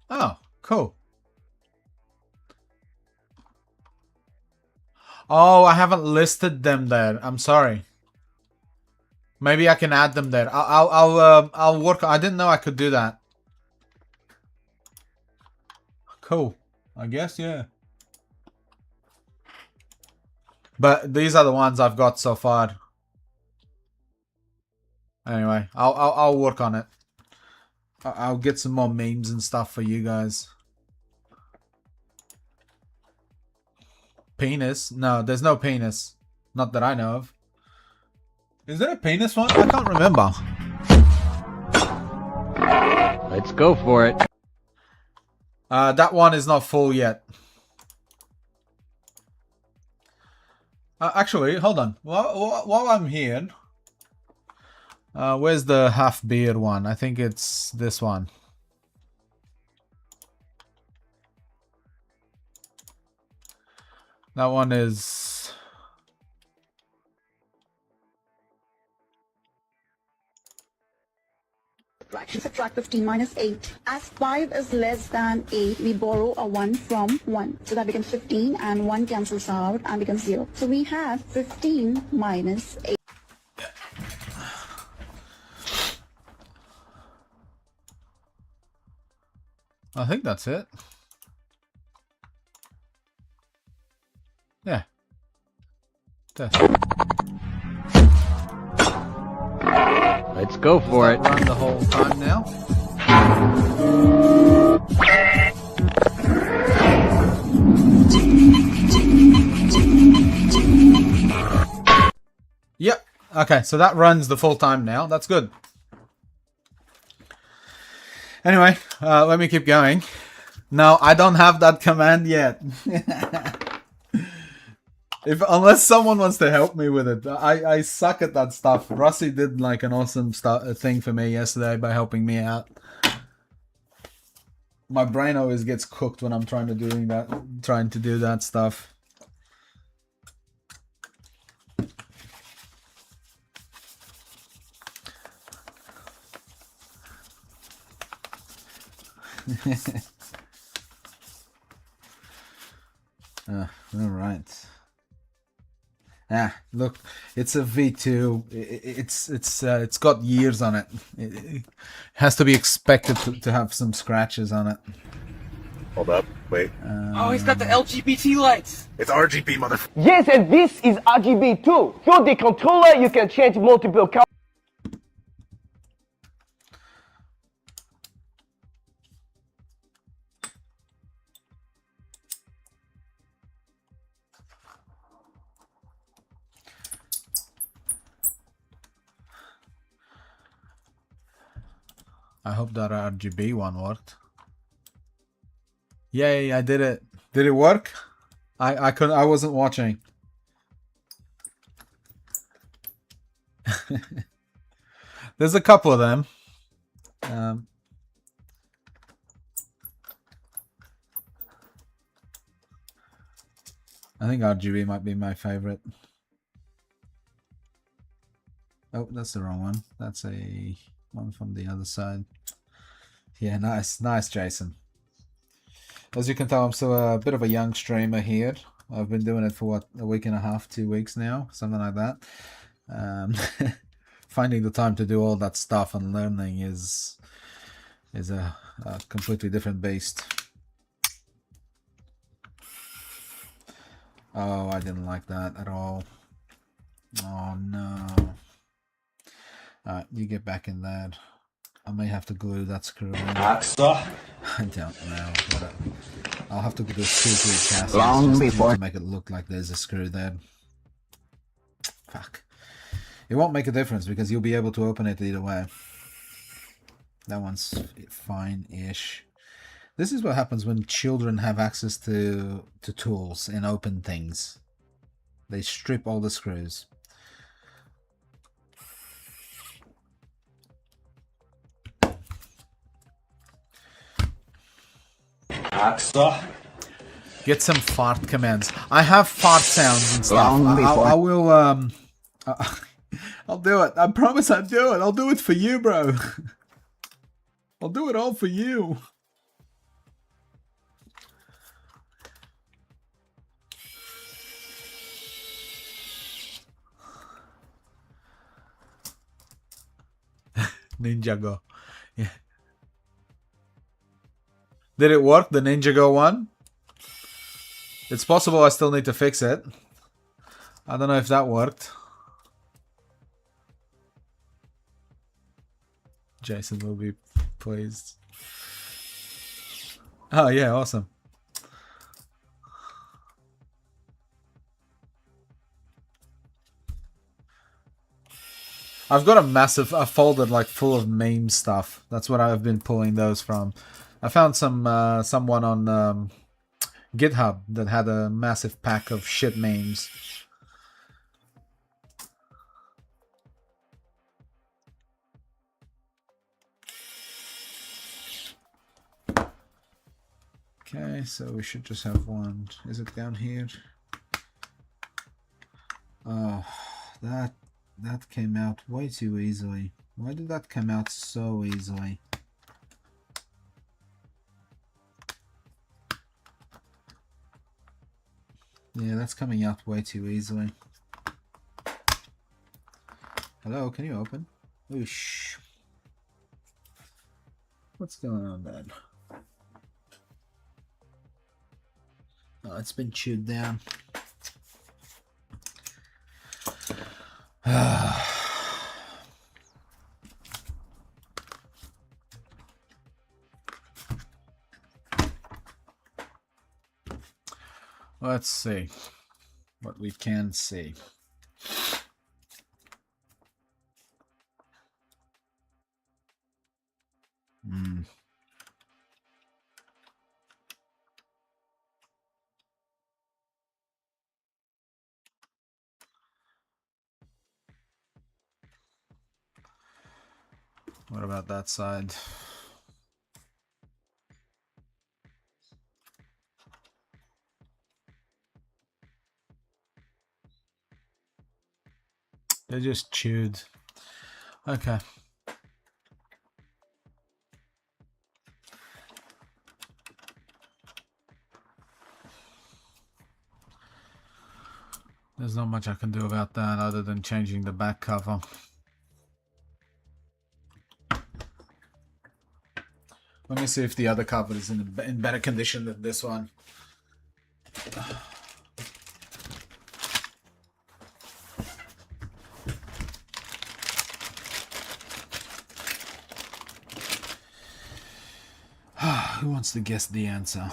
Oh, cool. Oh, I haven't listed them there. I'm sorry. Maybe I can add them there. I'll work. I didn't know I could do that. Cool. I guess, yeah. But these are the ones I've got so far. Anyway, I'll work on it. I'll get some more memes and stuff for you guys. Penis? No, there's no penis. Not that I know of. Is there a penis one? I can't remember. Let's go for it. That one is not full yet. Actually, hold on. While I'm here, where's the half beer one? I think it's this one. That one is... Fraction subtract 15 minus 8. As 5 is less than 8, we borrow a 1 from 1. So that becomes 15 and 1 cancels out and becomes 0. So we have 15 minus 8. I think that's it. Yeah. There. Let's go for it. Run the whole time now. Yep. Okay, so that runs the full time now. That's good. Anyway, let me keep going. No, I don't have that command yet. Unless someone wants to help me with it. I suck at that stuff. Russie did like an awesome thing for me yesterday by helping me out. My brain always gets cooked when I'm trying to do that stuff. All right. Look, it's a V2. It's got years on it. It has to be expected to have some scratches on it. Hold up. Wait. Oh, he's got the LGBT lights. It's RGB, motherfucker. Yes, and this is RGB too. Through the controller, you can change multiple colors. I hope that RGB one worked. Yay, I did it. Did it work? I wasn't watching. There's a couple of them. I think RGB might be my favorite. Oh, that's the wrong one. That's a one from the other side. Yeah, nice, Jason. As you can tell, I'm still a bit of a young streamer here. I've been doing it for what, a week and a half, 2 weeks now, something like that. Finding the time to do all that stuff and learning is a completely different beast. Oh, I didn't like that at all. Oh no. Alright, you get back in there. I may have to glue that screw in. I don't know. I'll have to do screw to the to make it look like there's a screw there. Fuck. It won't make a difference because you'll be able to open it either way. That one's fine-ish. This is what happens when children have access to tools and open things. They strip all the screws. Get some fart commands. I have fart sounds and stuff. I will I'll do it. I promise I'll do it. I'll do it for you, bro. I'll do it all for you. Ninjago. Yeah. Did it work, the Ninjago one? It's possible I still need to fix it. I don't know if that worked. Jason will be pleased. Oh yeah, awesome. I've got a folder like full of meme stuff. That's what I've been pulling those from. I found someone on GitHub that had a massive pack of shit memes. Okay, so we should just have one. Is it down here? Oh, that came out way too easily. Why did that come out so easily? Yeah, that's coming out way too easily. Hello, can you open? Oosh. What's going on then? Oh, it's been chewed down. Let's see what we can see. What about that side? They just chewed. Okay. There's not much I can do about that other than changing the back cover. Let me see if the other cover is in better condition than this one. Who wants to guess the answer?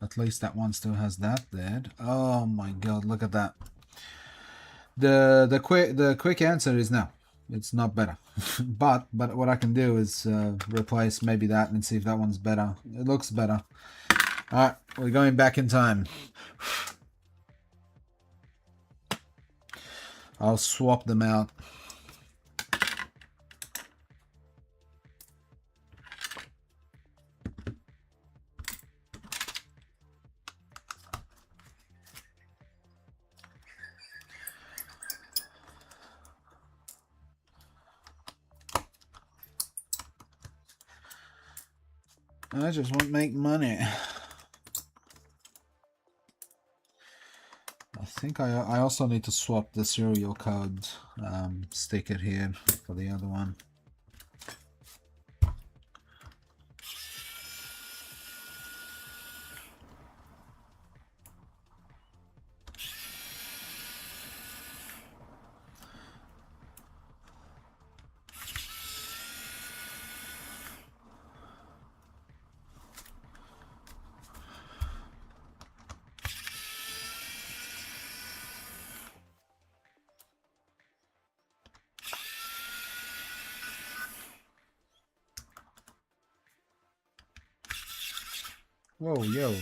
At least that one still has that there. Oh my god, look at that. The quick answer is no. It's not better. but what I can do is replace maybe that and see if that one's better. It looks better. Alright, we're going back in time. I'll swap them out. I just want to make money. I think I also need to swap the serial code sticker here for the other one. Whoa, yo.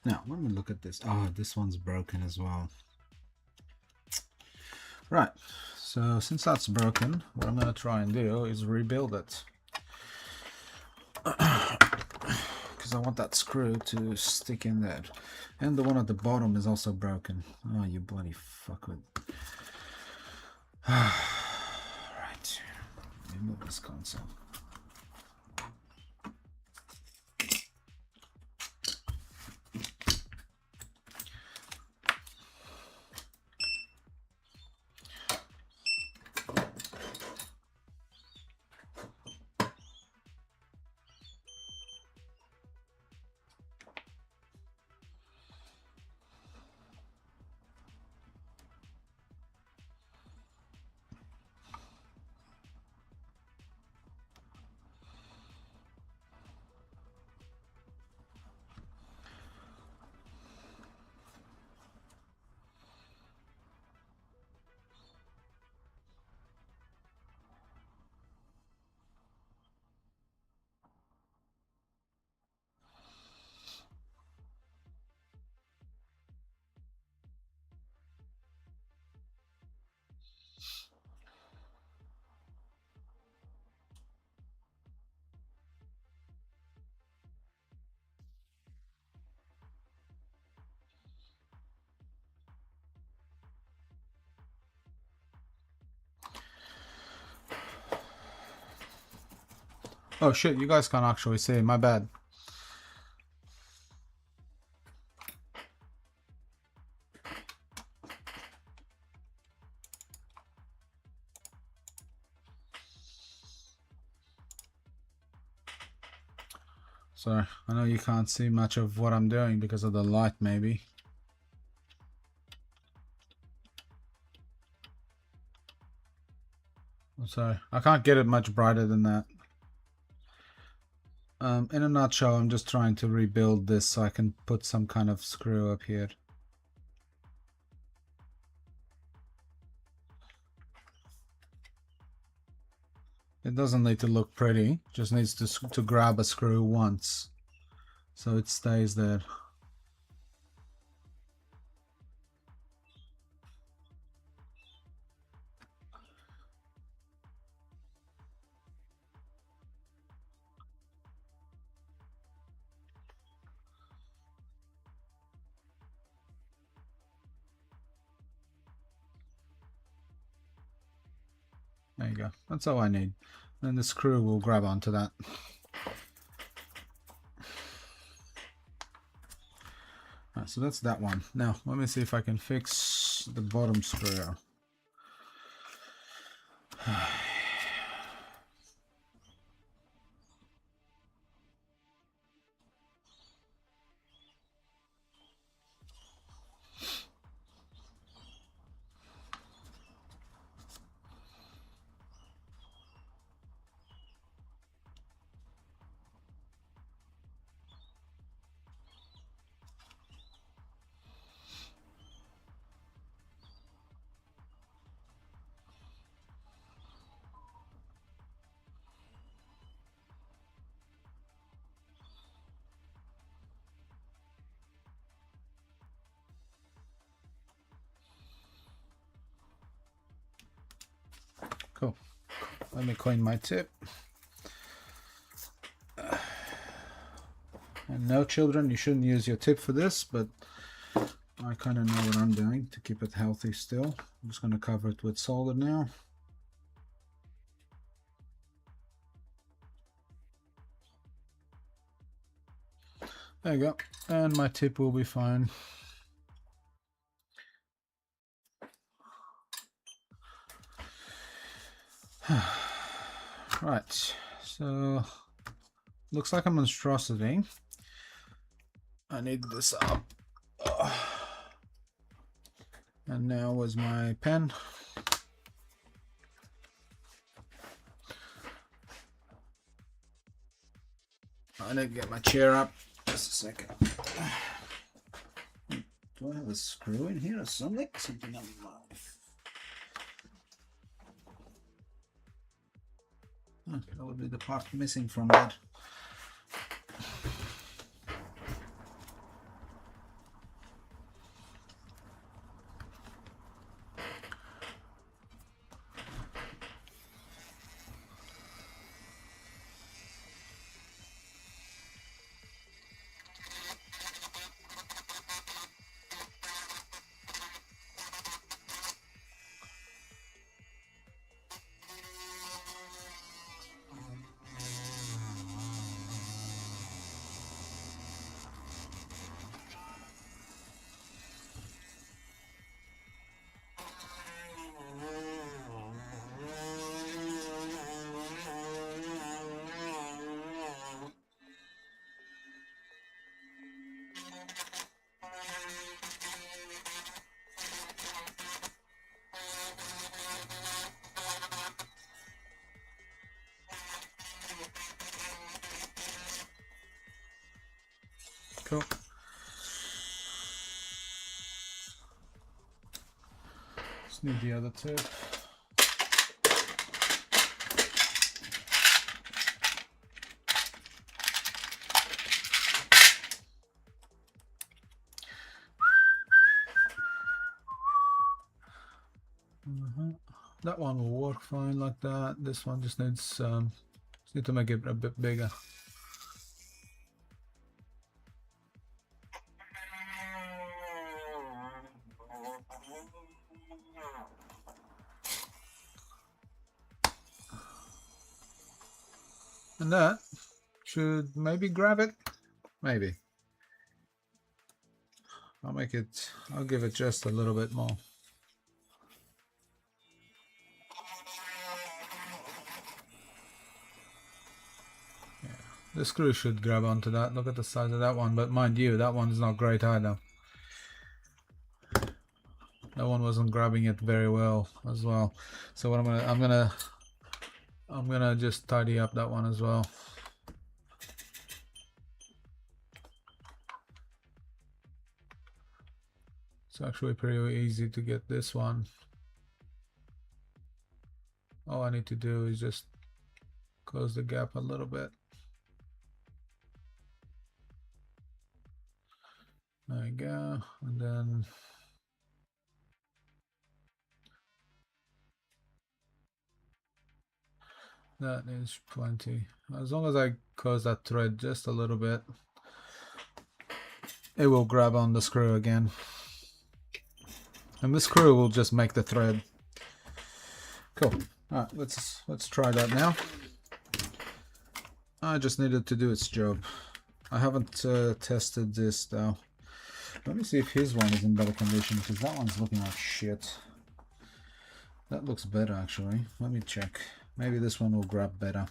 Now, let me look at this. Oh, this one's broken as well. Right, so since that's broken, what I'm going to try and do is rebuild it. Because I want that screw to stick in there. And the one at the bottom is also broken. Oh, you bloody fuckwit. Right, remove this console. Oh shit, you guys can't actually see, my bad. Sorry, I know you can't see much of what I'm doing because of the light maybe. I'm sorry, I can't get it much brighter than that. In a nutshell, I'm just trying to rebuild this so I can put some kind of screw up here. It doesn't need to look pretty, just needs to grab a screw once so it stays there. There you go. That's all I need. Then the screw will grab onto that. Right, so that's that one. Now, let me see if I can fix the bottom screw. Cool. Let me clean my tip. And no, children, you shouldn't use your tip for this, but I kind of know what I'm doing to keep it healthy still. I'm just going to cover it with solder now. There you go. And my tip will be fine. Right, so looks like a monstrosity. I need this up. And now was my pen. I need to get my chair up. Just a second. Do I have a screw in here or something? Something on my life. That would be the part missing from that. Cool. Just need the other two. That one will work fine like that. This one just needs just need to make it a bit bigger. And that should maybe grab it. Maybe. I'll give it just a little bit more. Yeah, the screw should grab onto that. Look at the size of that one, but mind you, that one's not great either. That one wasn't grabbing it very well as well. So what I'm gonna just tidy up that one as well. It's actually pretty easy to get this one. All I need to do is just close the gap a little bit. There you go. And then that is plenty. As long as I close that thread just a little bit, it will grab on the screw again. And the screw will just make the thread. Cool. Alright, let's try that now. I just needed to do its job. I haven't tested this though. Let me see if his one is in better condition, because that one's looking like shit. That looks better actually. Let me check. Maybe this one will grab better.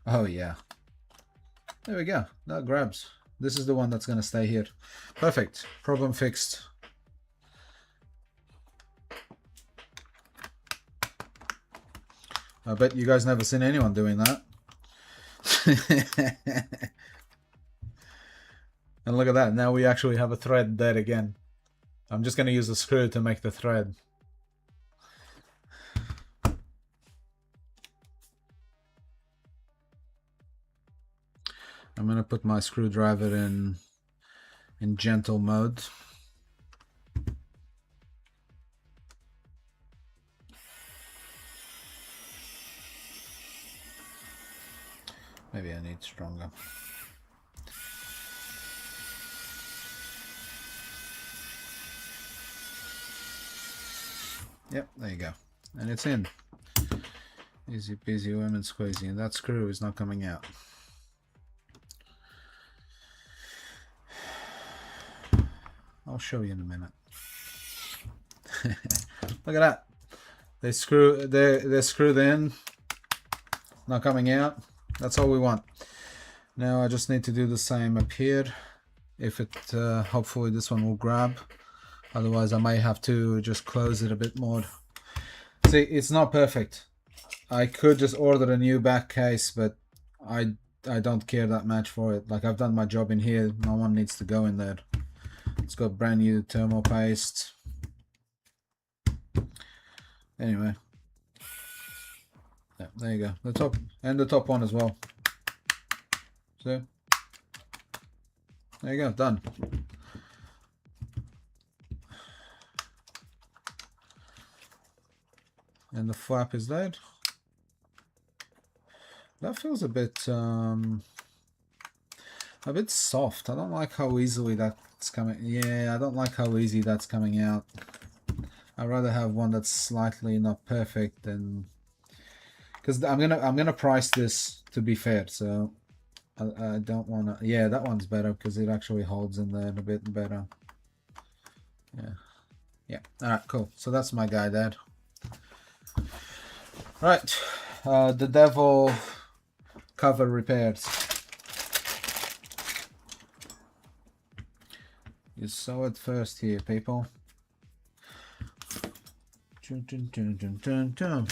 Oh yeah. There we go. That grabs. This is the one that's going to stay here. Perfect. Problem fixed. I bet you guys never seen anyone doing that. And look at that. Now we actually have a thread there again. I'm just going to use the screw to make the thread. I'm going to put my screwdriver in gentle mode. Maybe I need stronger. Yep, there you go. And it's in. Easy peasy lemon squeezy. And that screw is not coming out. I'll show you in a minute. Look at that. They're screwed in. Not coming out. That's all we want. Now I just need to do the same up here. If it hopefully this one will grab. Otherwise I may have to just close it a bit more. See, it's not perfect. I could just order a new back case, but I don't care that much for it. Like, I've done my job in here. No one needs to go in there. It's got brand new thermal paste. Anyway. Yeah, there you go. The top and the top one as well. So there you go, done. And the flap is dead. That feels a bit soft. I don't like how easily that's coming. Yeah, I don't like how easy that's coming out. I'd rather have one that's slightly not perfect than, because I'm gonna price this to be fair. So I don't want to. Yeah, that one's better because it actually holds in there a bit better. Yeah. All right, cool. So that's my guy there. Right, the devil cover repairs. You saw it first here, people. Dun, dun, dun, dun, dun, dun.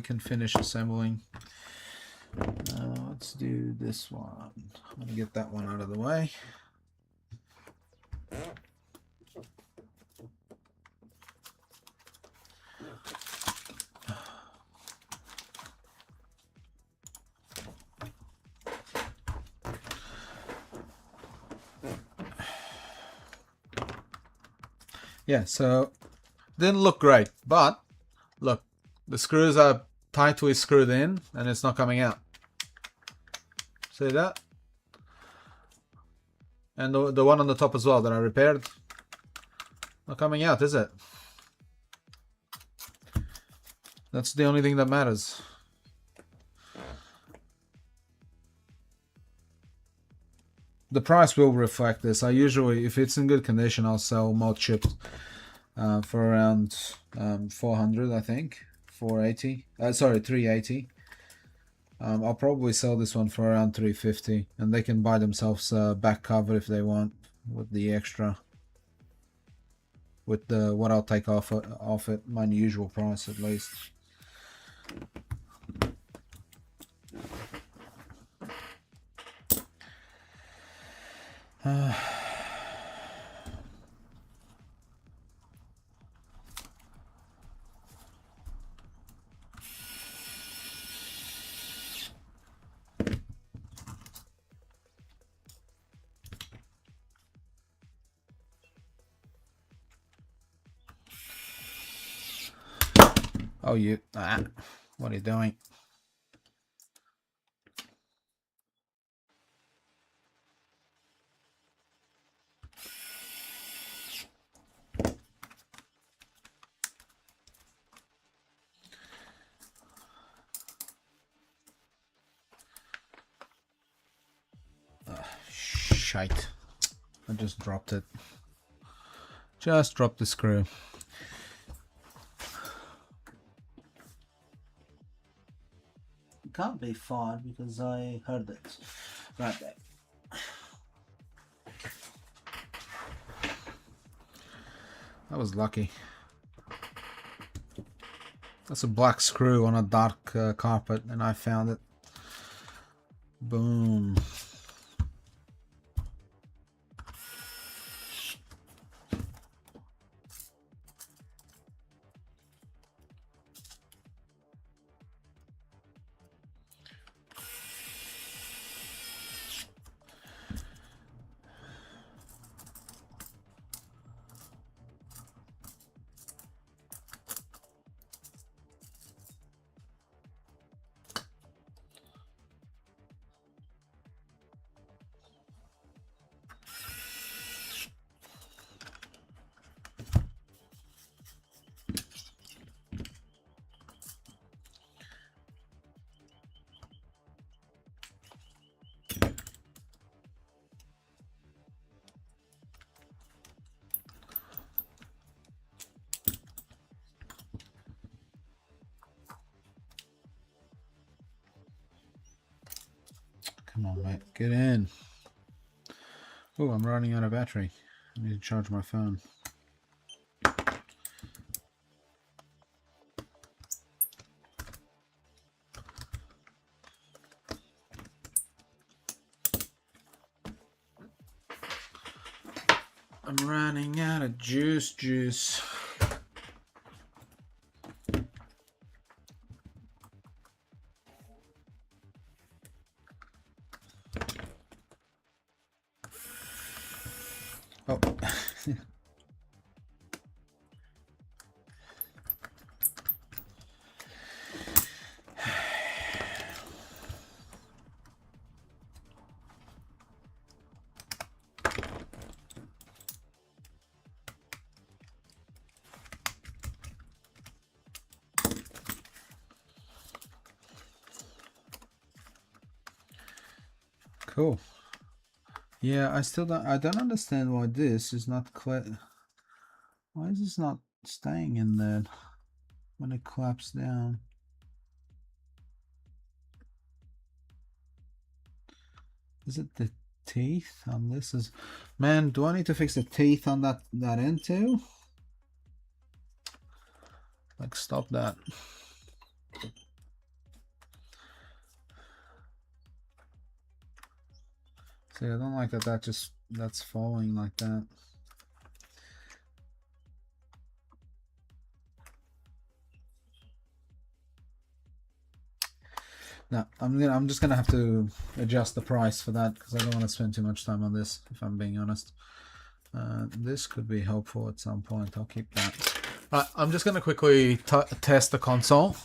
can finish assembling. Let's do this one. I'm gonna get that one out of the way. Yeah, so didn't look great, but look, the screws are tightly screwed in and it's not coming out. See that? And the one on the top as well that I repaired, not coming out, is it? That's the only thing that matters. The price will reflect this. I usually, if it's in good condition, I'll sell Modchip for around 400, I think, 480. Sorry, 380. I'll probably sell this one for around 350, and they can buy themselves a back cover if they want with the extra, with the what I'll take off it, my usual price at least. Oh, you, what are you doing? Shite. I just dropped it. Just dropped the screw. It can't be far because I heard it right there. That was lucky. That's a black screw on a dark carpet and I found it. Boom. Come on, mate, get in. Oh, I'm running out of battery. I need to charge my phone. I'm running out of juice. Oh. Cool. Yeah, I don't understand why this is not why is this not staying in there when it claps down? Is it the teeth on this? Man, do I need to fix the teeth on that end too? Like, stop that. See, I don't like that. That's falling like that. No, I'm just gonna have to adjust the price for that because I don't want to spend too much time on this, if I'm being honest. This could be helpful at some point. I'll keep that. Right, I'm just gonna quickly test the console.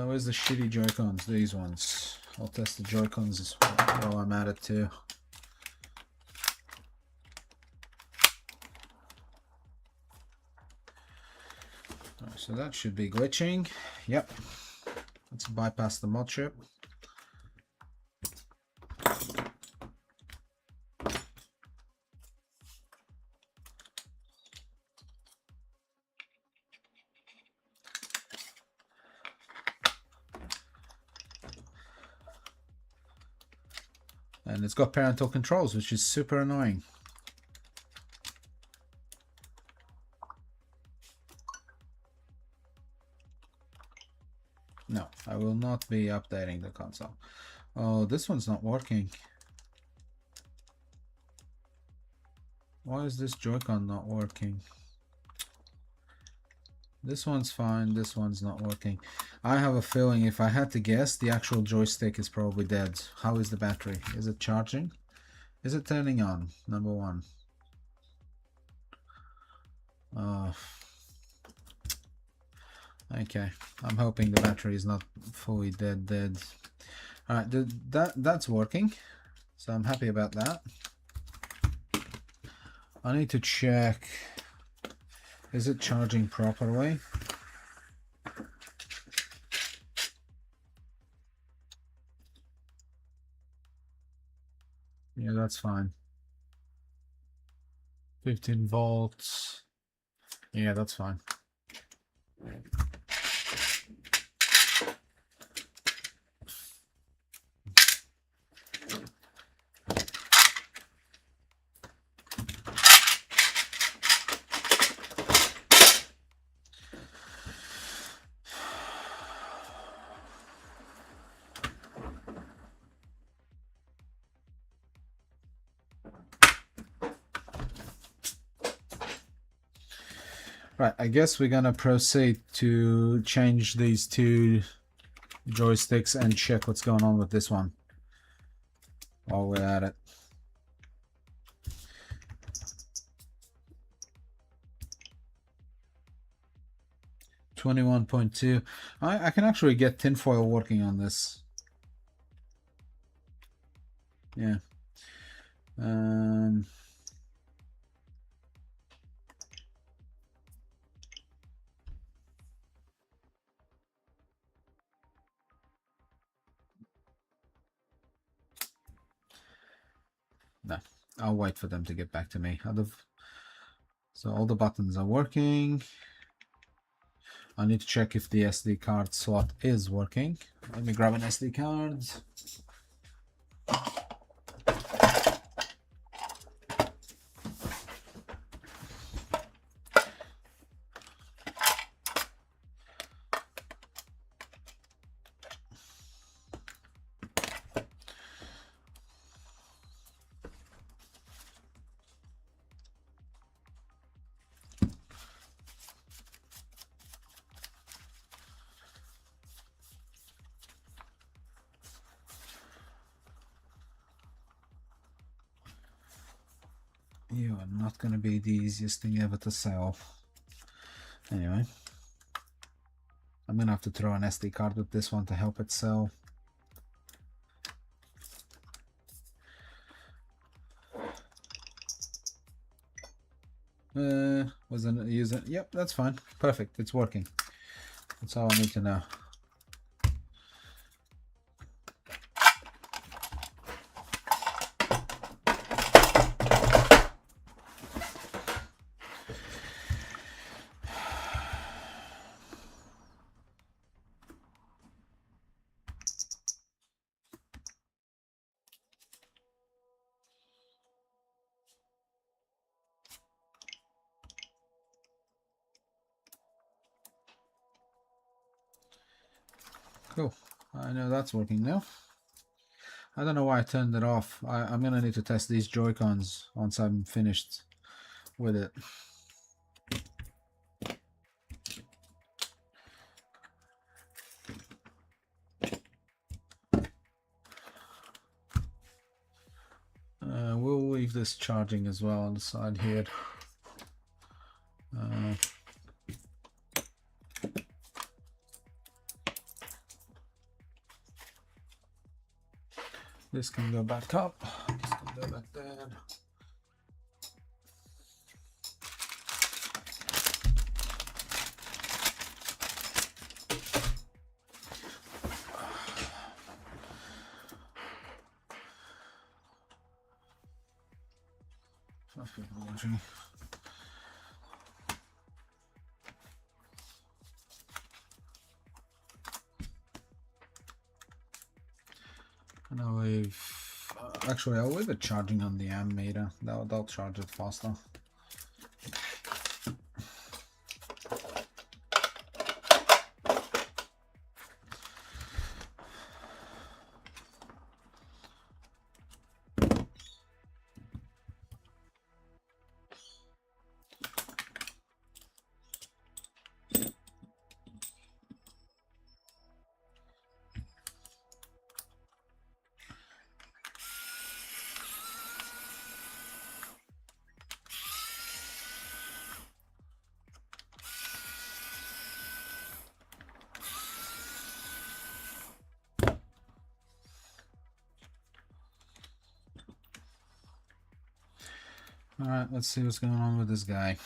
Where's the shitty Joy-Cons? These ones. I'll test the Joy-Cons while I'm at it too. Right, so that should be glitching. Yep. Let's bypass the Modchip. And it's got parental controls, which is super annoying. No, I will not be updating the console. Oh, this one's not working. Why is this Joy-Con not working? This one's fine, this one's not working. I have a feeling, if I had to guess, the actual joystick is probably dead. How is the battery? Is it charging? Is it turning on? Number one. Okay, I'm hoping the battery is not fully dead. Alright, that's working, so I'm happy about that. I need to check, is it charging properly? Yeah, that's fine. 15 volts. Yeah, that's fine. Right, I guess we're gonna proceed to change these two joysticks and check what's going on with this one while we're at it. $21.2. I can actually get tinfoil working on this. Yeah. No, I'll wait for them to get back to me. So all the buttons are working. I need to check if the SD card slot is working. Let me grab an SD card. You are not going to be the easiest thing ever to sell. Anyway, I'm going to have to throw an SD card with this one to help it sell. Wasn't using. Yep, that's fine. Perfect. It's working. That's all I need to know. Cool. I know that's working now. I don't know why I turned it off. I'm gonna need to test these Joy-Cons once I'm finished with it. We'll leave this charging as well on the side here. This can go back up. This can go back there. And I'll leave. Actually, I'll leave it charging on the amp meter. That'll charge it faster. Alright, let's see what's going on with this guy.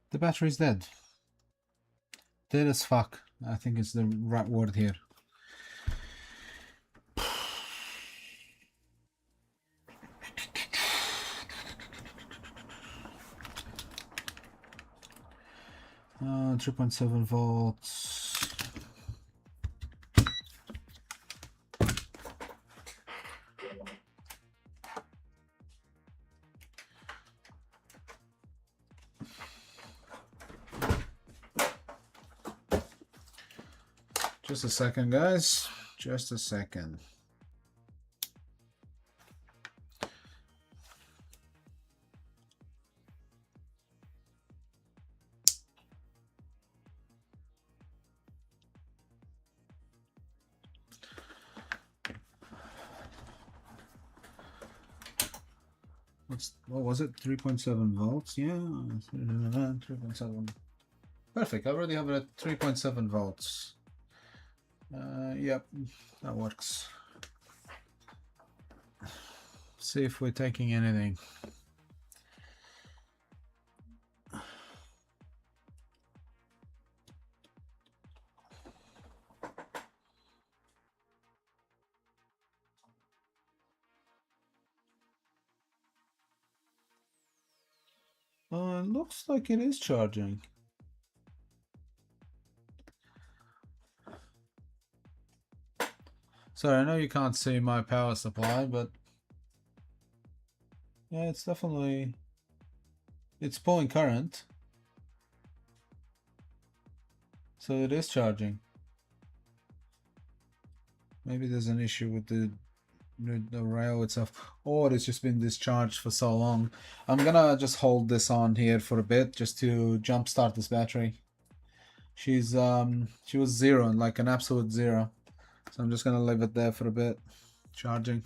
The battery's dead. Dead as fuck. I think it's the right word here. Uh, 3.7 volts. Just a second, guys. Just a second. What was it? 3.7 volts? Yeah, 3.7. Perfect. I already have it at 3.7 volts. Yep, that works. See if we're taking anything. Looks like it is charging. Sorry, I know you can't see my power supply, but yeah, it's definitely, it's pulling current. So it is charging. Maybe there's an issue with the rail itself, or it's just been discharged for so long. I'm gonna just hold this on here for a bit just to jumpstart this battery. She was zero, like an absolute zero. So I'm just gonna leave it there for a bit, charging.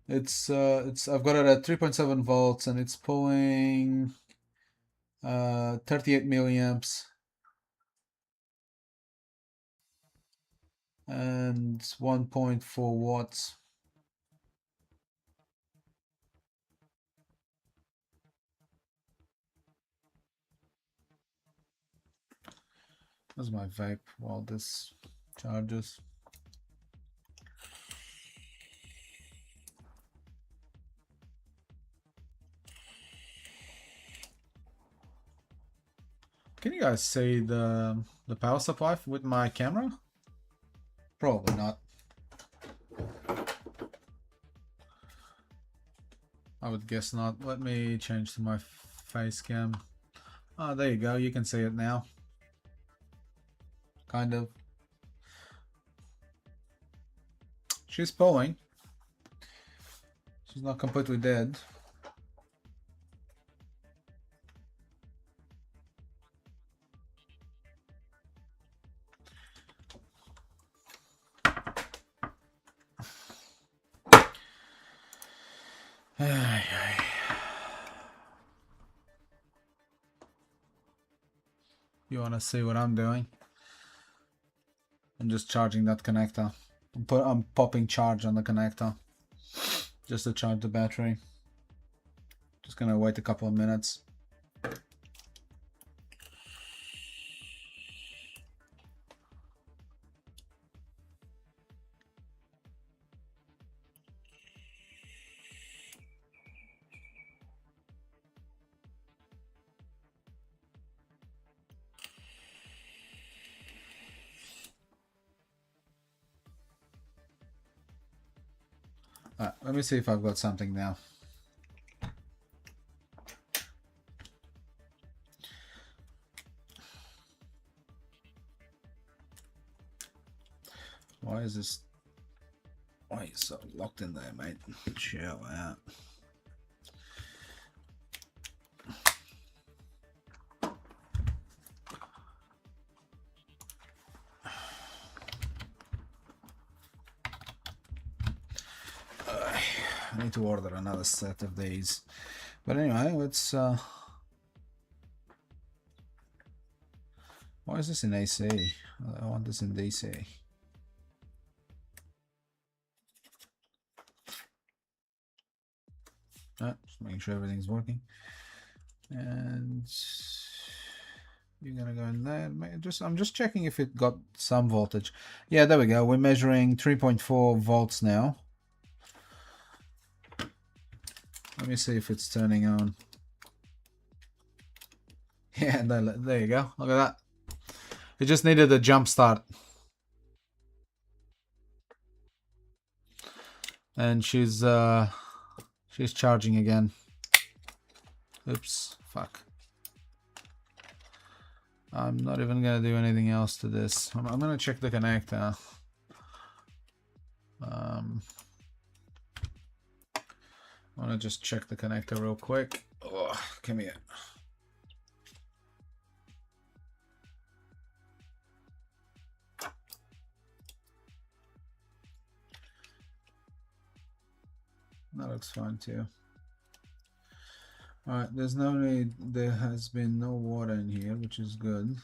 I've got it at 3.7 volts and it's pulling 38 milliamps and 1.4 watts. Where's my vape while this charges? Can you guys see the power supply with my camera? Probably not. I would guess not. Let me change to my face cam. Oh, there you go. You can see it now. Kind of. She's pulling. She's not completely dead. You want to see what I'm doing? I'm just charging that connector. I'm popping charge on the connector just to charge the battery. Just gonna wait a couple of minutes. Let me see if I've got something now. Why is this? Why are you so locked in there, mate? Chill out. I need to order another set of these. But anyway, let's why is this in AC? I want this in DC. Just making sure everything's working. And you're gonna go in there. I'm just checking if it got some voltage. Yeah, there we go. We're measuring 3.4 volts now. Let me see if it's turning on. Yeah, there you go. Look at that. It just needed a jump start. And she's charging again. Oops, fuck. I'm not even gonna do anything else to this. I'm gonna check the connector. I want to just check the connector real quick. Oh, come here. That looks fine too. Alright, there's no need. There has been no water in here, which is good.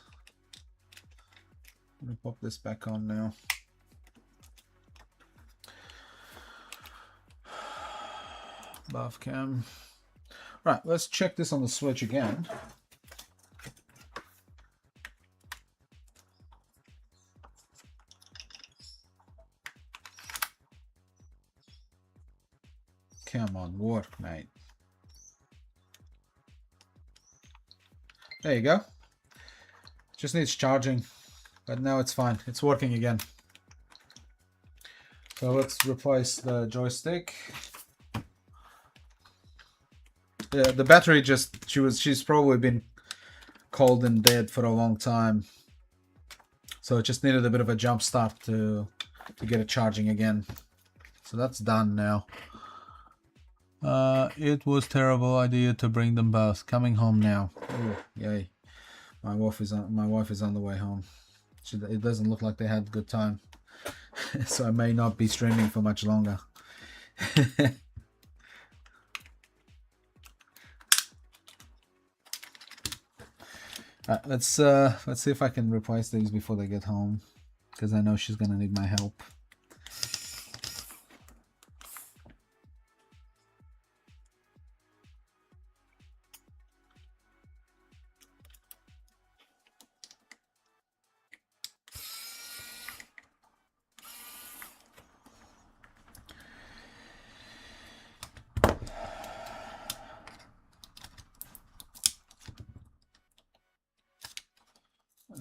I'm gonna pop this back on now. Buff cam. Right, let's check this on the switch again. Come on, work, mate. There you go. Just needs charging, but now it's fine. It's working again. So let's replace the joystick. Yeah, the battery just she's probably been cold and dead for a long time. So it just needed a bit of a jump start to get it charging again. So that's done now. It was terrible idea to bring them both. Coming home now. Ooh, yay. My wife is on the way home. It doesn't look like they had a good time. So I may not be streaming for much longer. Let's see if I can replace these before they get home, because I know she's gonna need my help.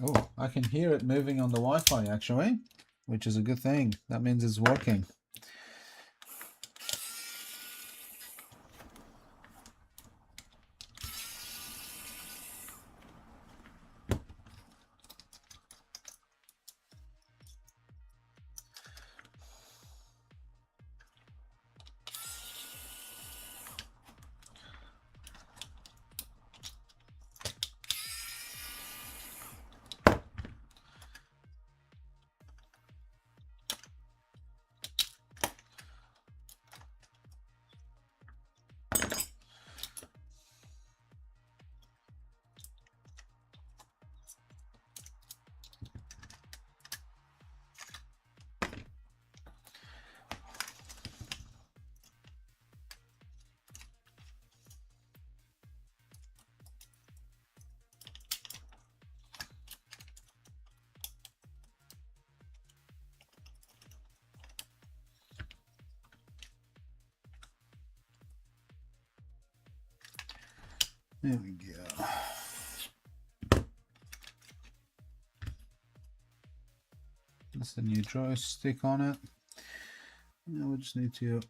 Oh, I can hear it moving on the Wi-Fi actually, which is a good thing. That means it's working. There we go. That's the new joystick on it. Now we just need to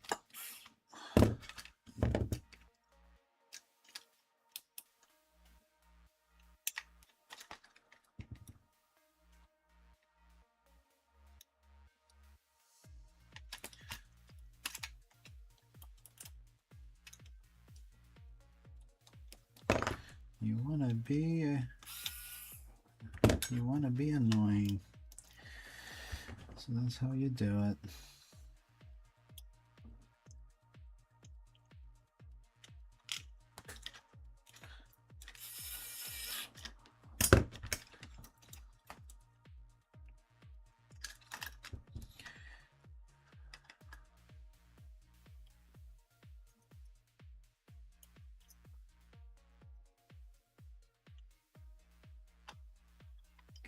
you wanna be annoying. So that's how you do it.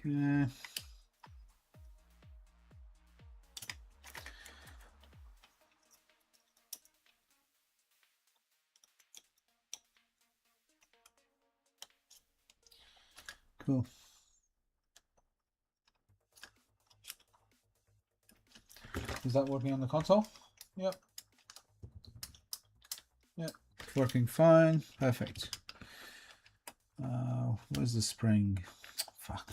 Okay. Cool. Is that working on the console? Yep. Yep. Working fine. Perfect. Where's the spring? Fuck.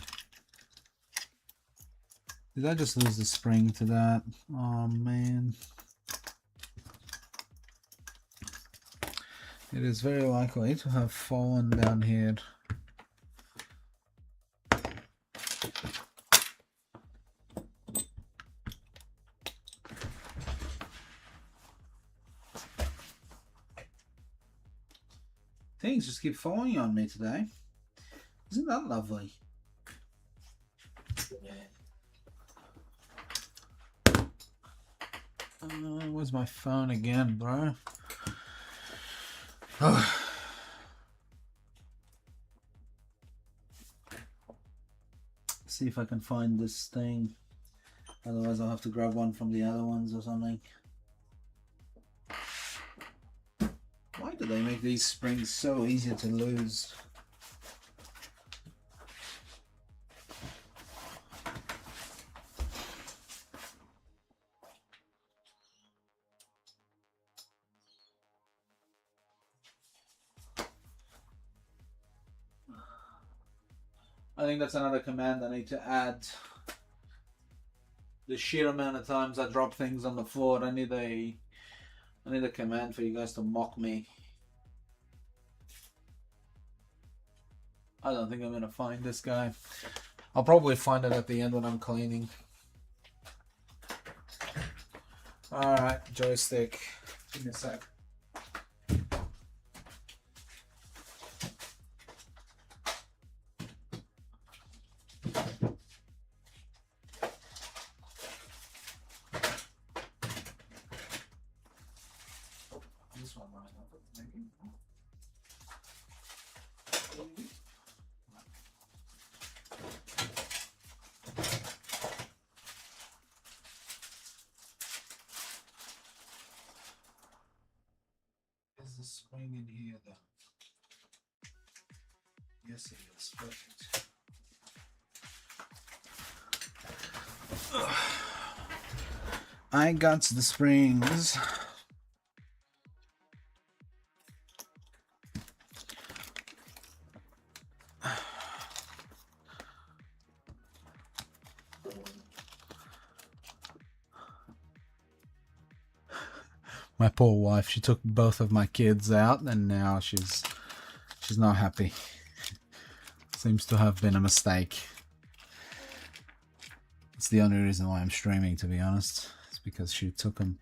Did I just lose the spring to that? Oh man. It is very likely to have fallen down here. Things just keep falling on me today. Isn't that lovely? Where's my phone again, bro? See if I can find this thing. Otherwise I'll have to grab one from the other ones or something. Why do they make these springs so easy to lose? I think that's another command I need to add. The sheer amount of times I drop things on the floor, I need a command for you guys to mock me. I don't think I'm gonna find this guy. I'll probably find it at the end when I'm cleaning. Alright, joystick. Give me a sec. This one might have it, maybe. Is the spring in here though? Yes, it is. Perfect. I got the springs. My poor wife, she took both of my kids out and now she's not happy. Seems to have been a mistake. It's the only reason why I'm streaming, to be honest. It's because she took them.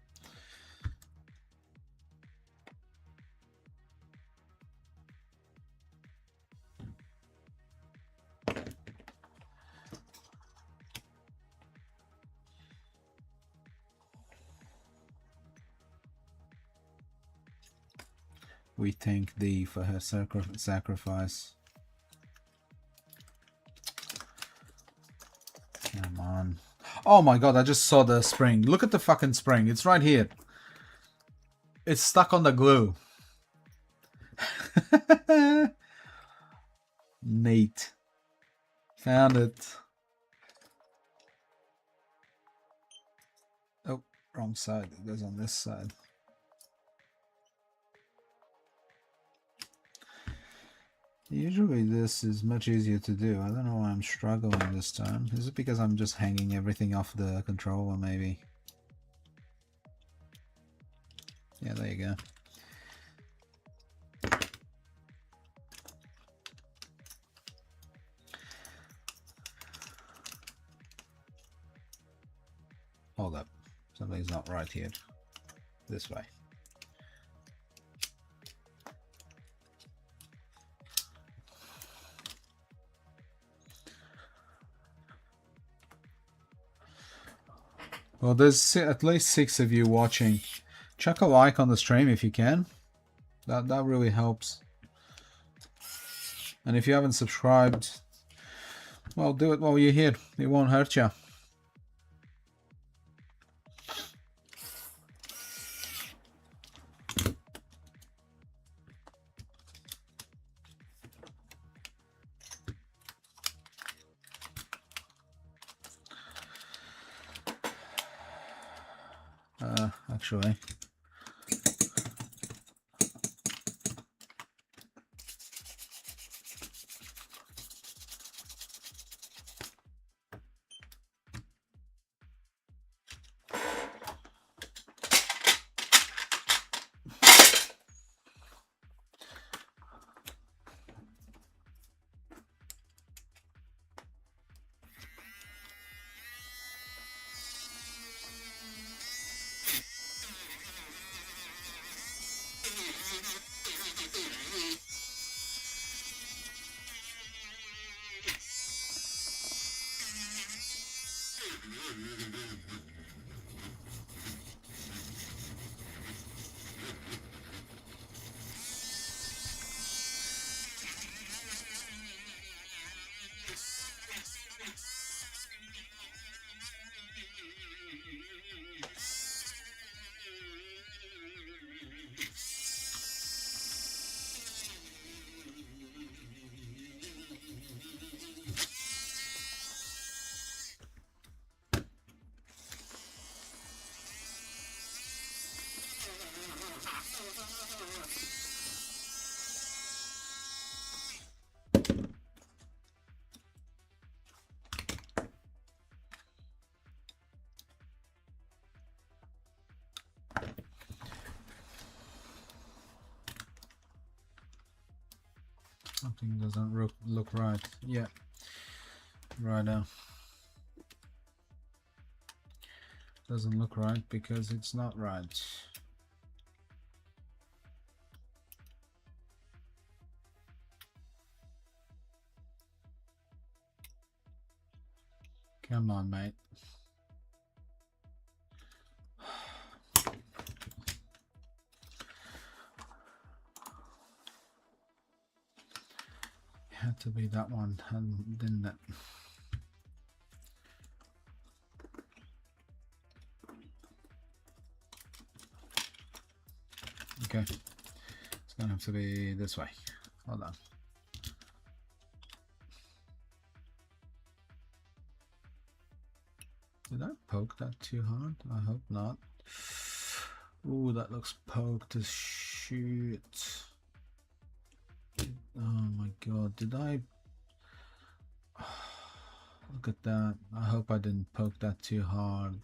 We thank thee for her sacrifice. Come on. Oh my god, I just saw the spring. Look at the fucking spring. It's right here. It's stuck on the glue. Neat. Found it. Oh, wrong side. It goes on this side. Usually this is much easier to do. I don't know why I'm struggling this time. Is it because I'm just hanging everything off the controller maybe? Yeah, there you go. Hold up. Something's not right here. This way. Well, there's at least 6 of you watching. Chuck a like on the stream if you can. That really helps. And if you haven't subscribed, well, do it while you're here. It won't hurt you. Actually, something doesn't look right. Yeah, right now. Doesn't look right because it's not right. Come on, mate. Had to be that one, and didn't it? Okay, it's gonna have to be this way. Hold on. Did I poke that too hard? I hope not. Ooh, that looks poked as shit. Oh my god, did I... Look at that. I hope I didn't poke that too hard.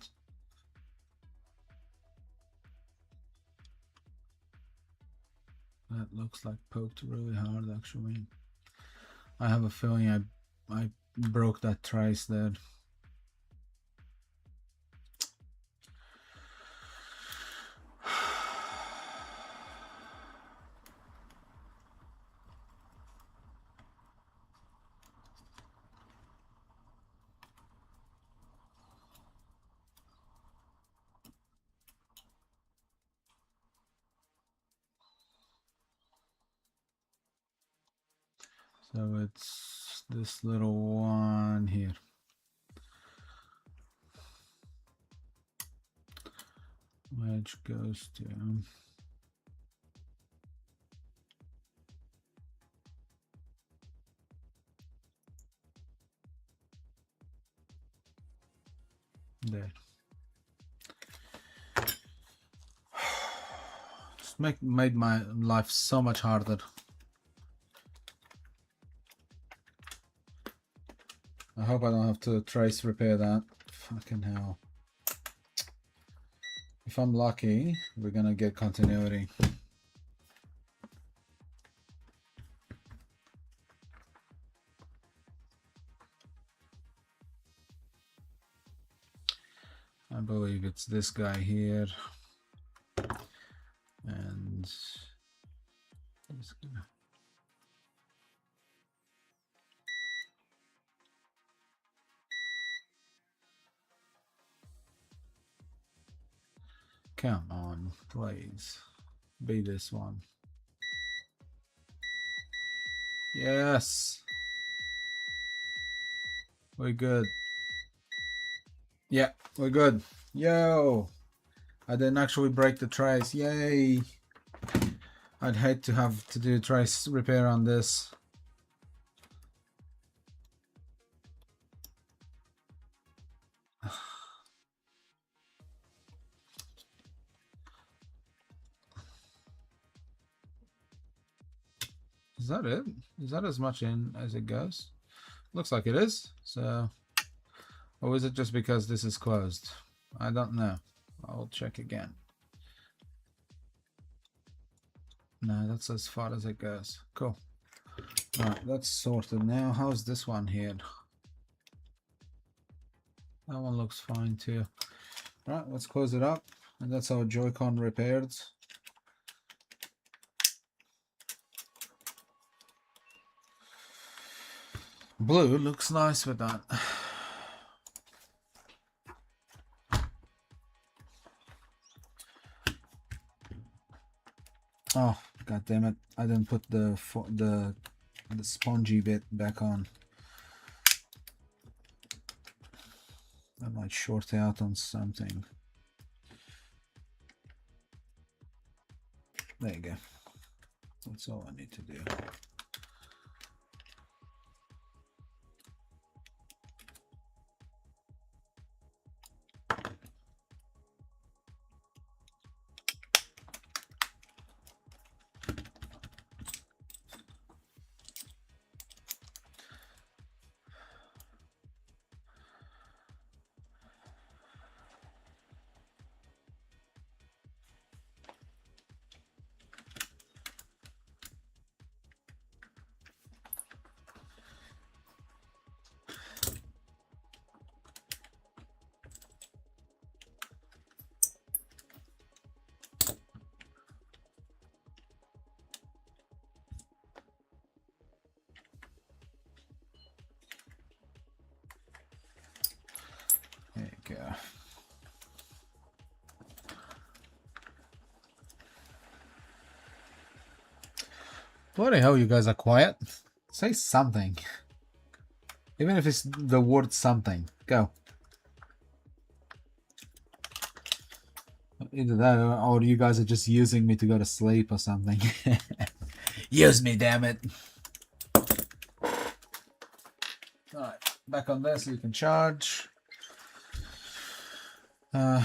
That looks like poked really hard actually. I have a feeling I broke that trace there. So it's this little one here. Which goes to there. Just made my life so much harder. I hope I don't have to trace repair that. Fucking hell. If I'm lucky, we're gonna get continuity. I believe it's this guy here. And this guy. Come on, please. Be this one. Yes. We're good. Yeah, we're good. Yo. I didn't actually break the trace. Yay. I'd hate to have to do trace repair on this. Is that it? Is that as much in as it goes? Looks like it is. So, or is it just because this is closed? I don't know. I'll check again. No, that's as far as it goes. Cool. Alright, that's sorted now. How's this one here? That one looks fine too. Alright, let's close it up. And that's our Joy-Con repaired. Blue looks nice with that. Oh, god damn it. I didn't put the spongy bit back on. That might short out on something. There you go. That's all I need to do. There you go. Bloody hell, you guys are quiet. Say something. Even if it's the word something. Go. Either that or you guys are just using me to go to sleep or something. Use me, damn it. Alright, back on there so you can charge. Uh,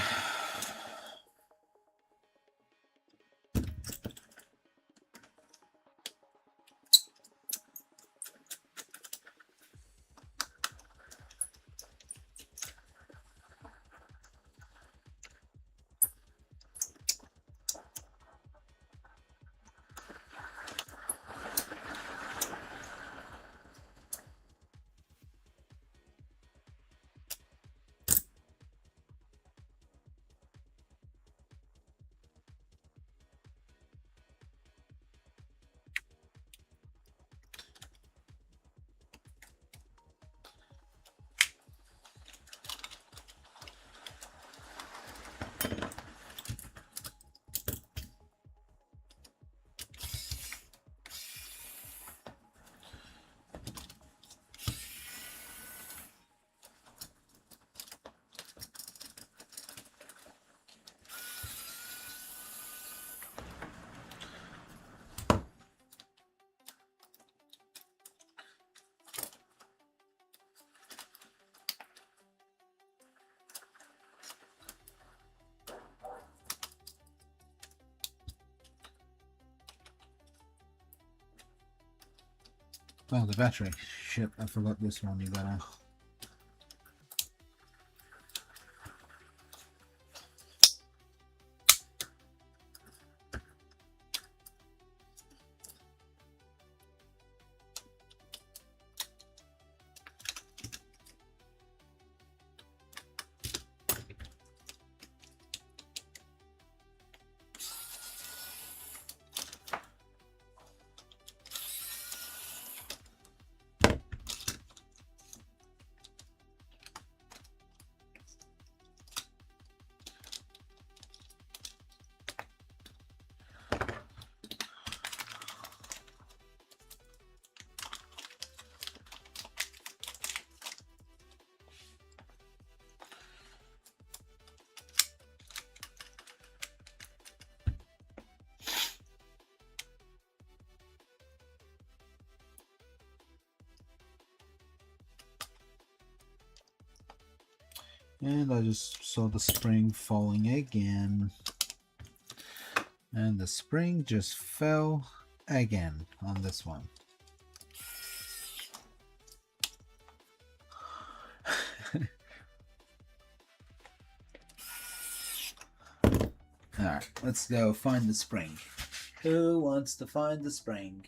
oh, the battery. Shit, I forgot this one. You gotta. And I just saw the spring falling again. And the spring just fell again on this one. Alright, let's go find the spring. Who wants to find the spring?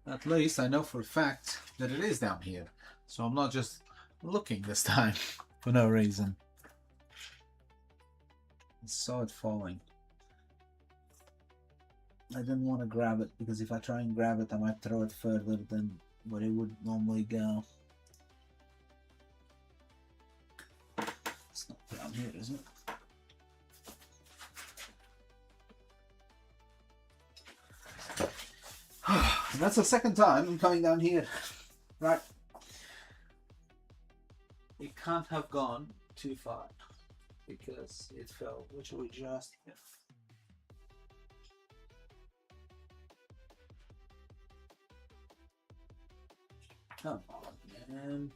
At least I know for a fact that it is down here. So I'm not just looking this time for no reason. I saw it falling. I didn't want to grab it because if I try and grab it, I might throw it further than where it would normally go. It's not down here, is it? And that's the second time I'm coming down here. Right. It can't have gone too far because it fell, which we just hit. Come on, man.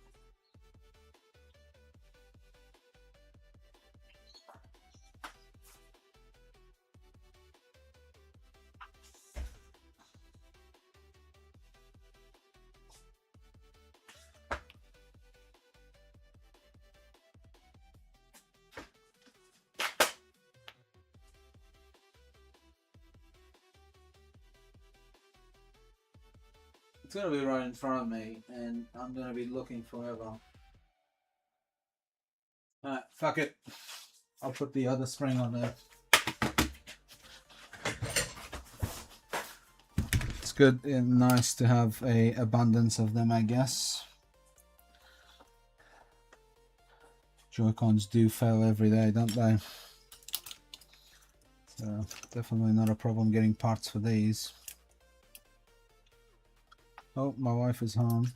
It's gonna be right in front of me, and I'm gonna be looking forever. Alright, fuck it. I'll put the other spring on there. It's good and nice to have a abundance of them, I guess. Joy-Cons do fail every day, don't they? So definitely not a problem getting parts for these. Oh, my wife is home.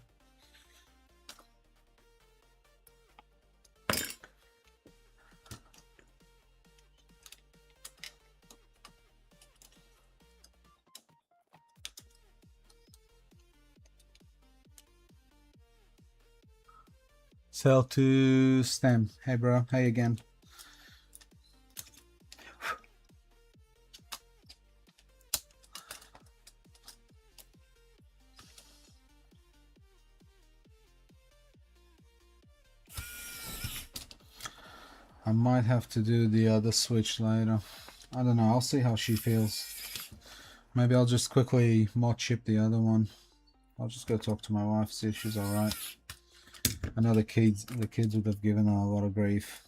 Cell to stem. Hey bro, hey again. I might have to do the other switch later. I don't know, I'll see how she feels. Maybe I'll just quickly Modchip the other one. I'll just go talk to my wife, see if she's alright. I know the kids would have given her a lot of grief.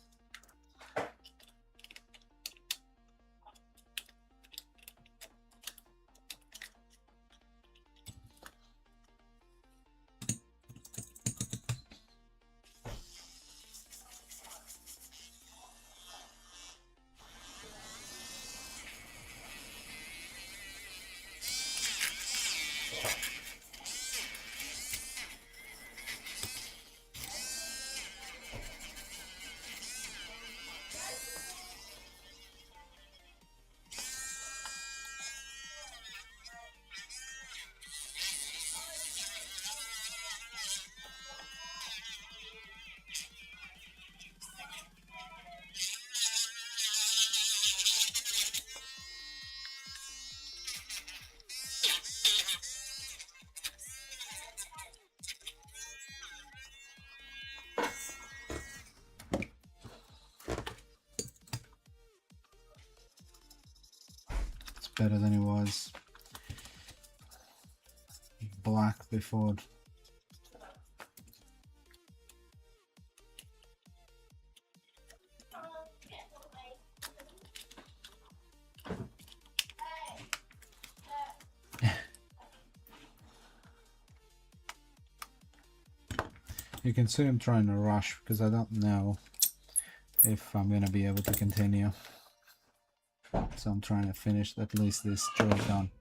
Better than it was black before. You can see I'm trying to rush because I don't know if I'm gonna be able to continue. So I'm trying to finish at least this joint done.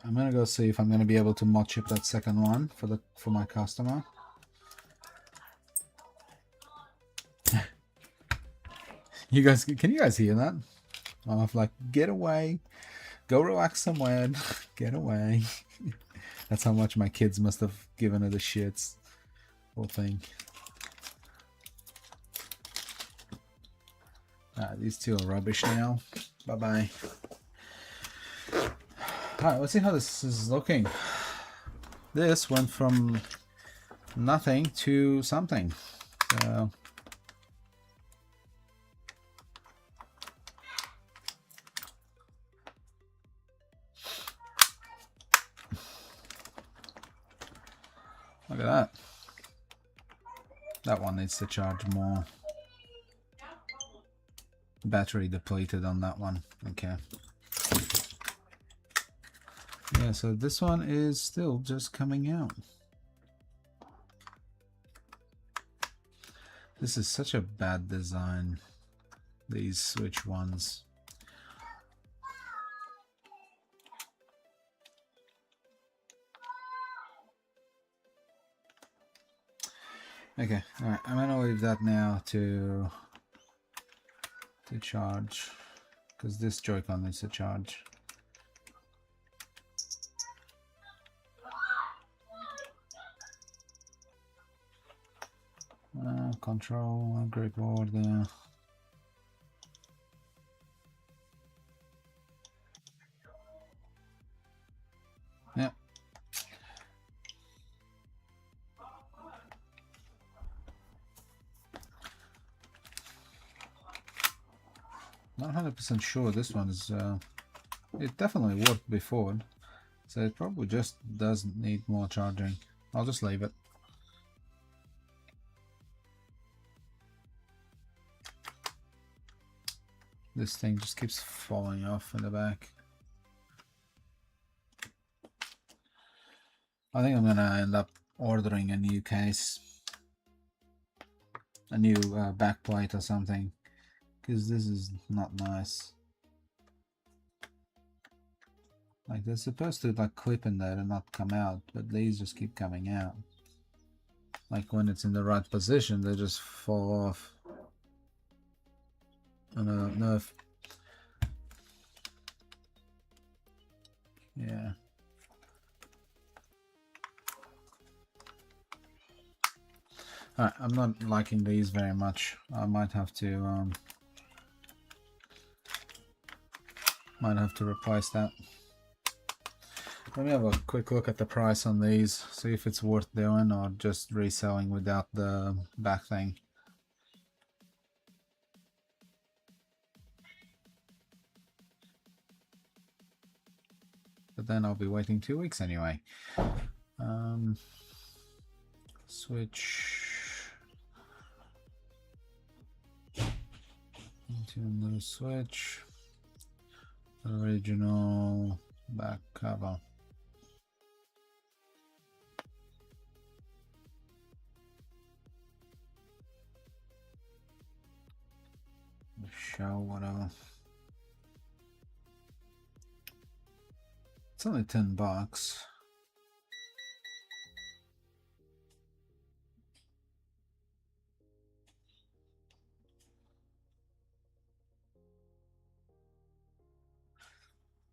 I'm gonna go see if I'm gonna be able to Modchip that second one for my customer. You guys, can you guys hear that? I'm like, get away, go relax somewhere, get away. That's how much my kids must have given her the shits. Whole thing. These two are rubbish now. Bye bye. Alright, let's see how this is looking. This went from nothing to something. So look at that. That one needs to charge more. Battery depleted on that one. Okay. Yeah, so this one is still just coming out. This is such a bad design, these switch ones. Okay, alright, I'm gonna leave that now to charge, because this Joy-Con needs to charge. Control, grip board there. Yeah. Not 100% sure this one is, it definitely worked before, so it probably just does need more charging. I'll just leave it. This thing just keeps falling off in the back. I think I'm gonna end up ordering a new case, a new back plate or something, because this is not nice. Like they're supposed to like clip in there and not come out, but these just keep coming out. Like when it's in the right position, they just fall off. And I don't know if... Yeah. Alright, I'm not liking these very much. I might have to replace that. Let me have a quick look at the price on these, see if it's worth doing or just reselling without the back thing. But then I'll be waiting 2 weeks anyway. Switch into a new switch. Original back cover. Show whatever. It's only $10.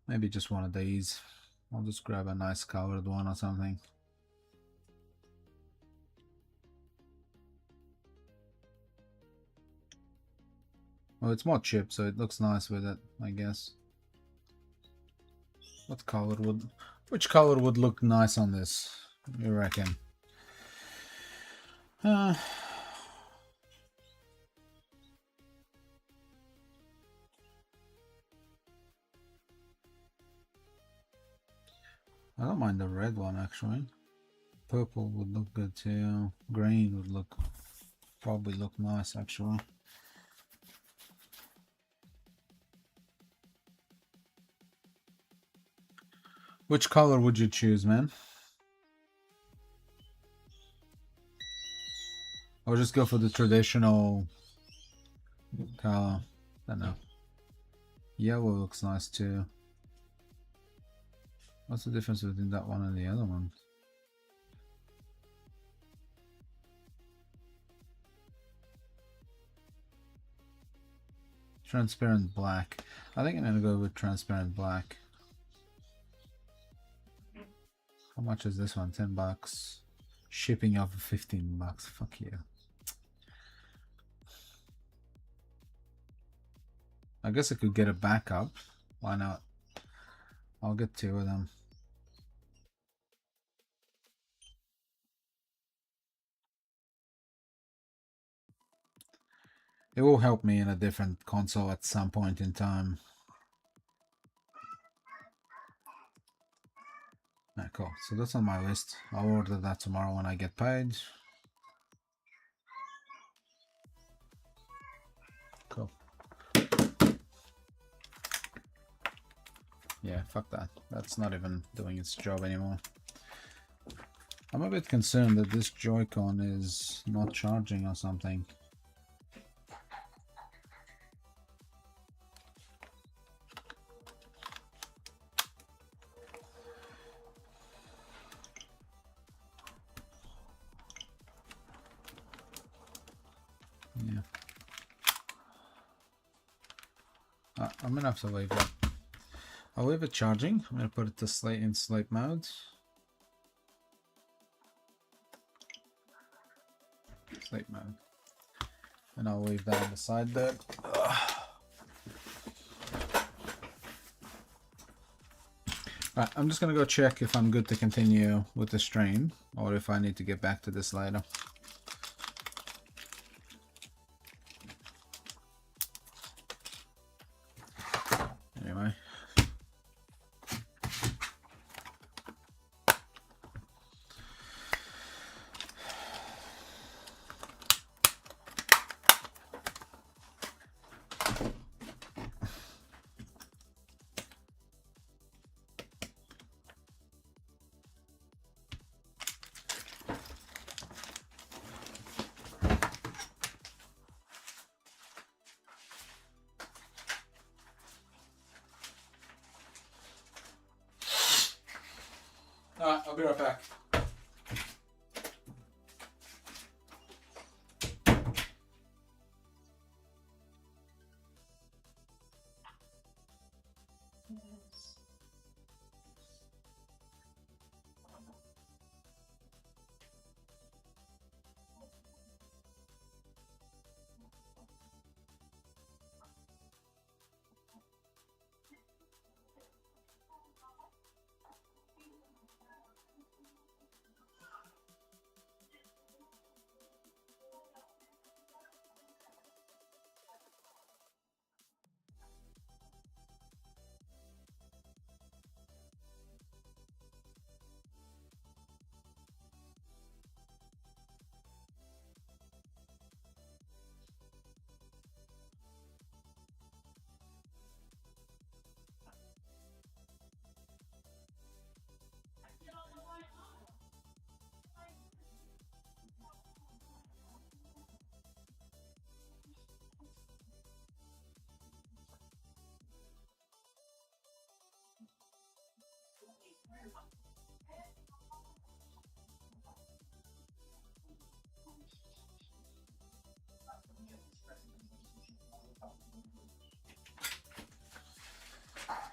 Maybe just one of these. I'll just grab a nice colored one or something. Well, it's Modchip, so it looks nice with it, I guess. Which color would look nice on this, you reckon? I don't mind the red one actually. Purple would look good too. Green would probably look nice actually. Which color would you choose, man? Or just go for the traditional color? I don't know. Yellow looks nice too. What's the difference between that one and the other one? Transparent black. I think I'm gonna go with transparent black. How much is this one? $10. Shipping off of $15. Fuck you. I guess I could get a backup. Why not? I'll get 2 of them. It will help me in a different console at some point in time. Alright, cool. So that's on my list. I'll order that tomorrow when I get paid. Cool. Yeah, fuck that. That's not even doing its job anymore. I'm a bit concerned that this Joy-Con is not charging or something. Yeah. I'm gonna have to leave it. I'll leave it charging. I'm gonna put it to sleep mode. Sleep mode. And I'll leave that on the side there. Right, I'm just gonna go check if I'm good to continue with the stream or if I need to get back to this later. Anyway. Alright, I'll be right back.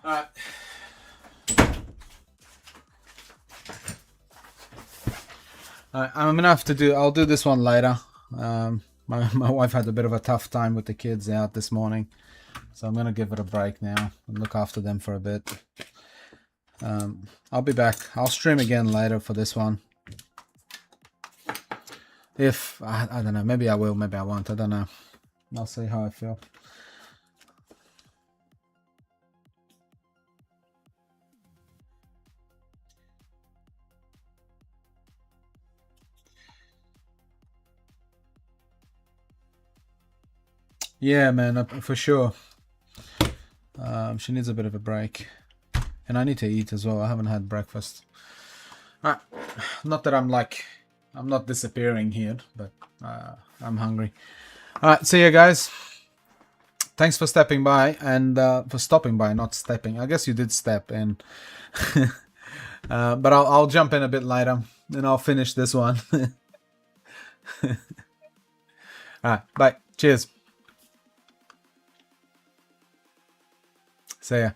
Alright. I'm gonna have to do. I'll do this one later. My wife had a bit of a tough time with the kids out this morning, so I'm gonna give it a break now and look after them for a bit. I'll be back. I'll stream again later for this one. If I don't know, maybe I will, maybe I won't. I don't know. I'll see how I feel. Yeah, man, for sure. She needs a bit of a break. And I need to eat as well. I haven't had breakfast. Not that I'm not disappearing here, but I'm hungry. Alright, see you guys. Thanks for stepping by and for stopping by, not stepping. I guess you did step in. But I'll jump in a bit later and I'll finish this one. Alright, bye. Cheers. See ya.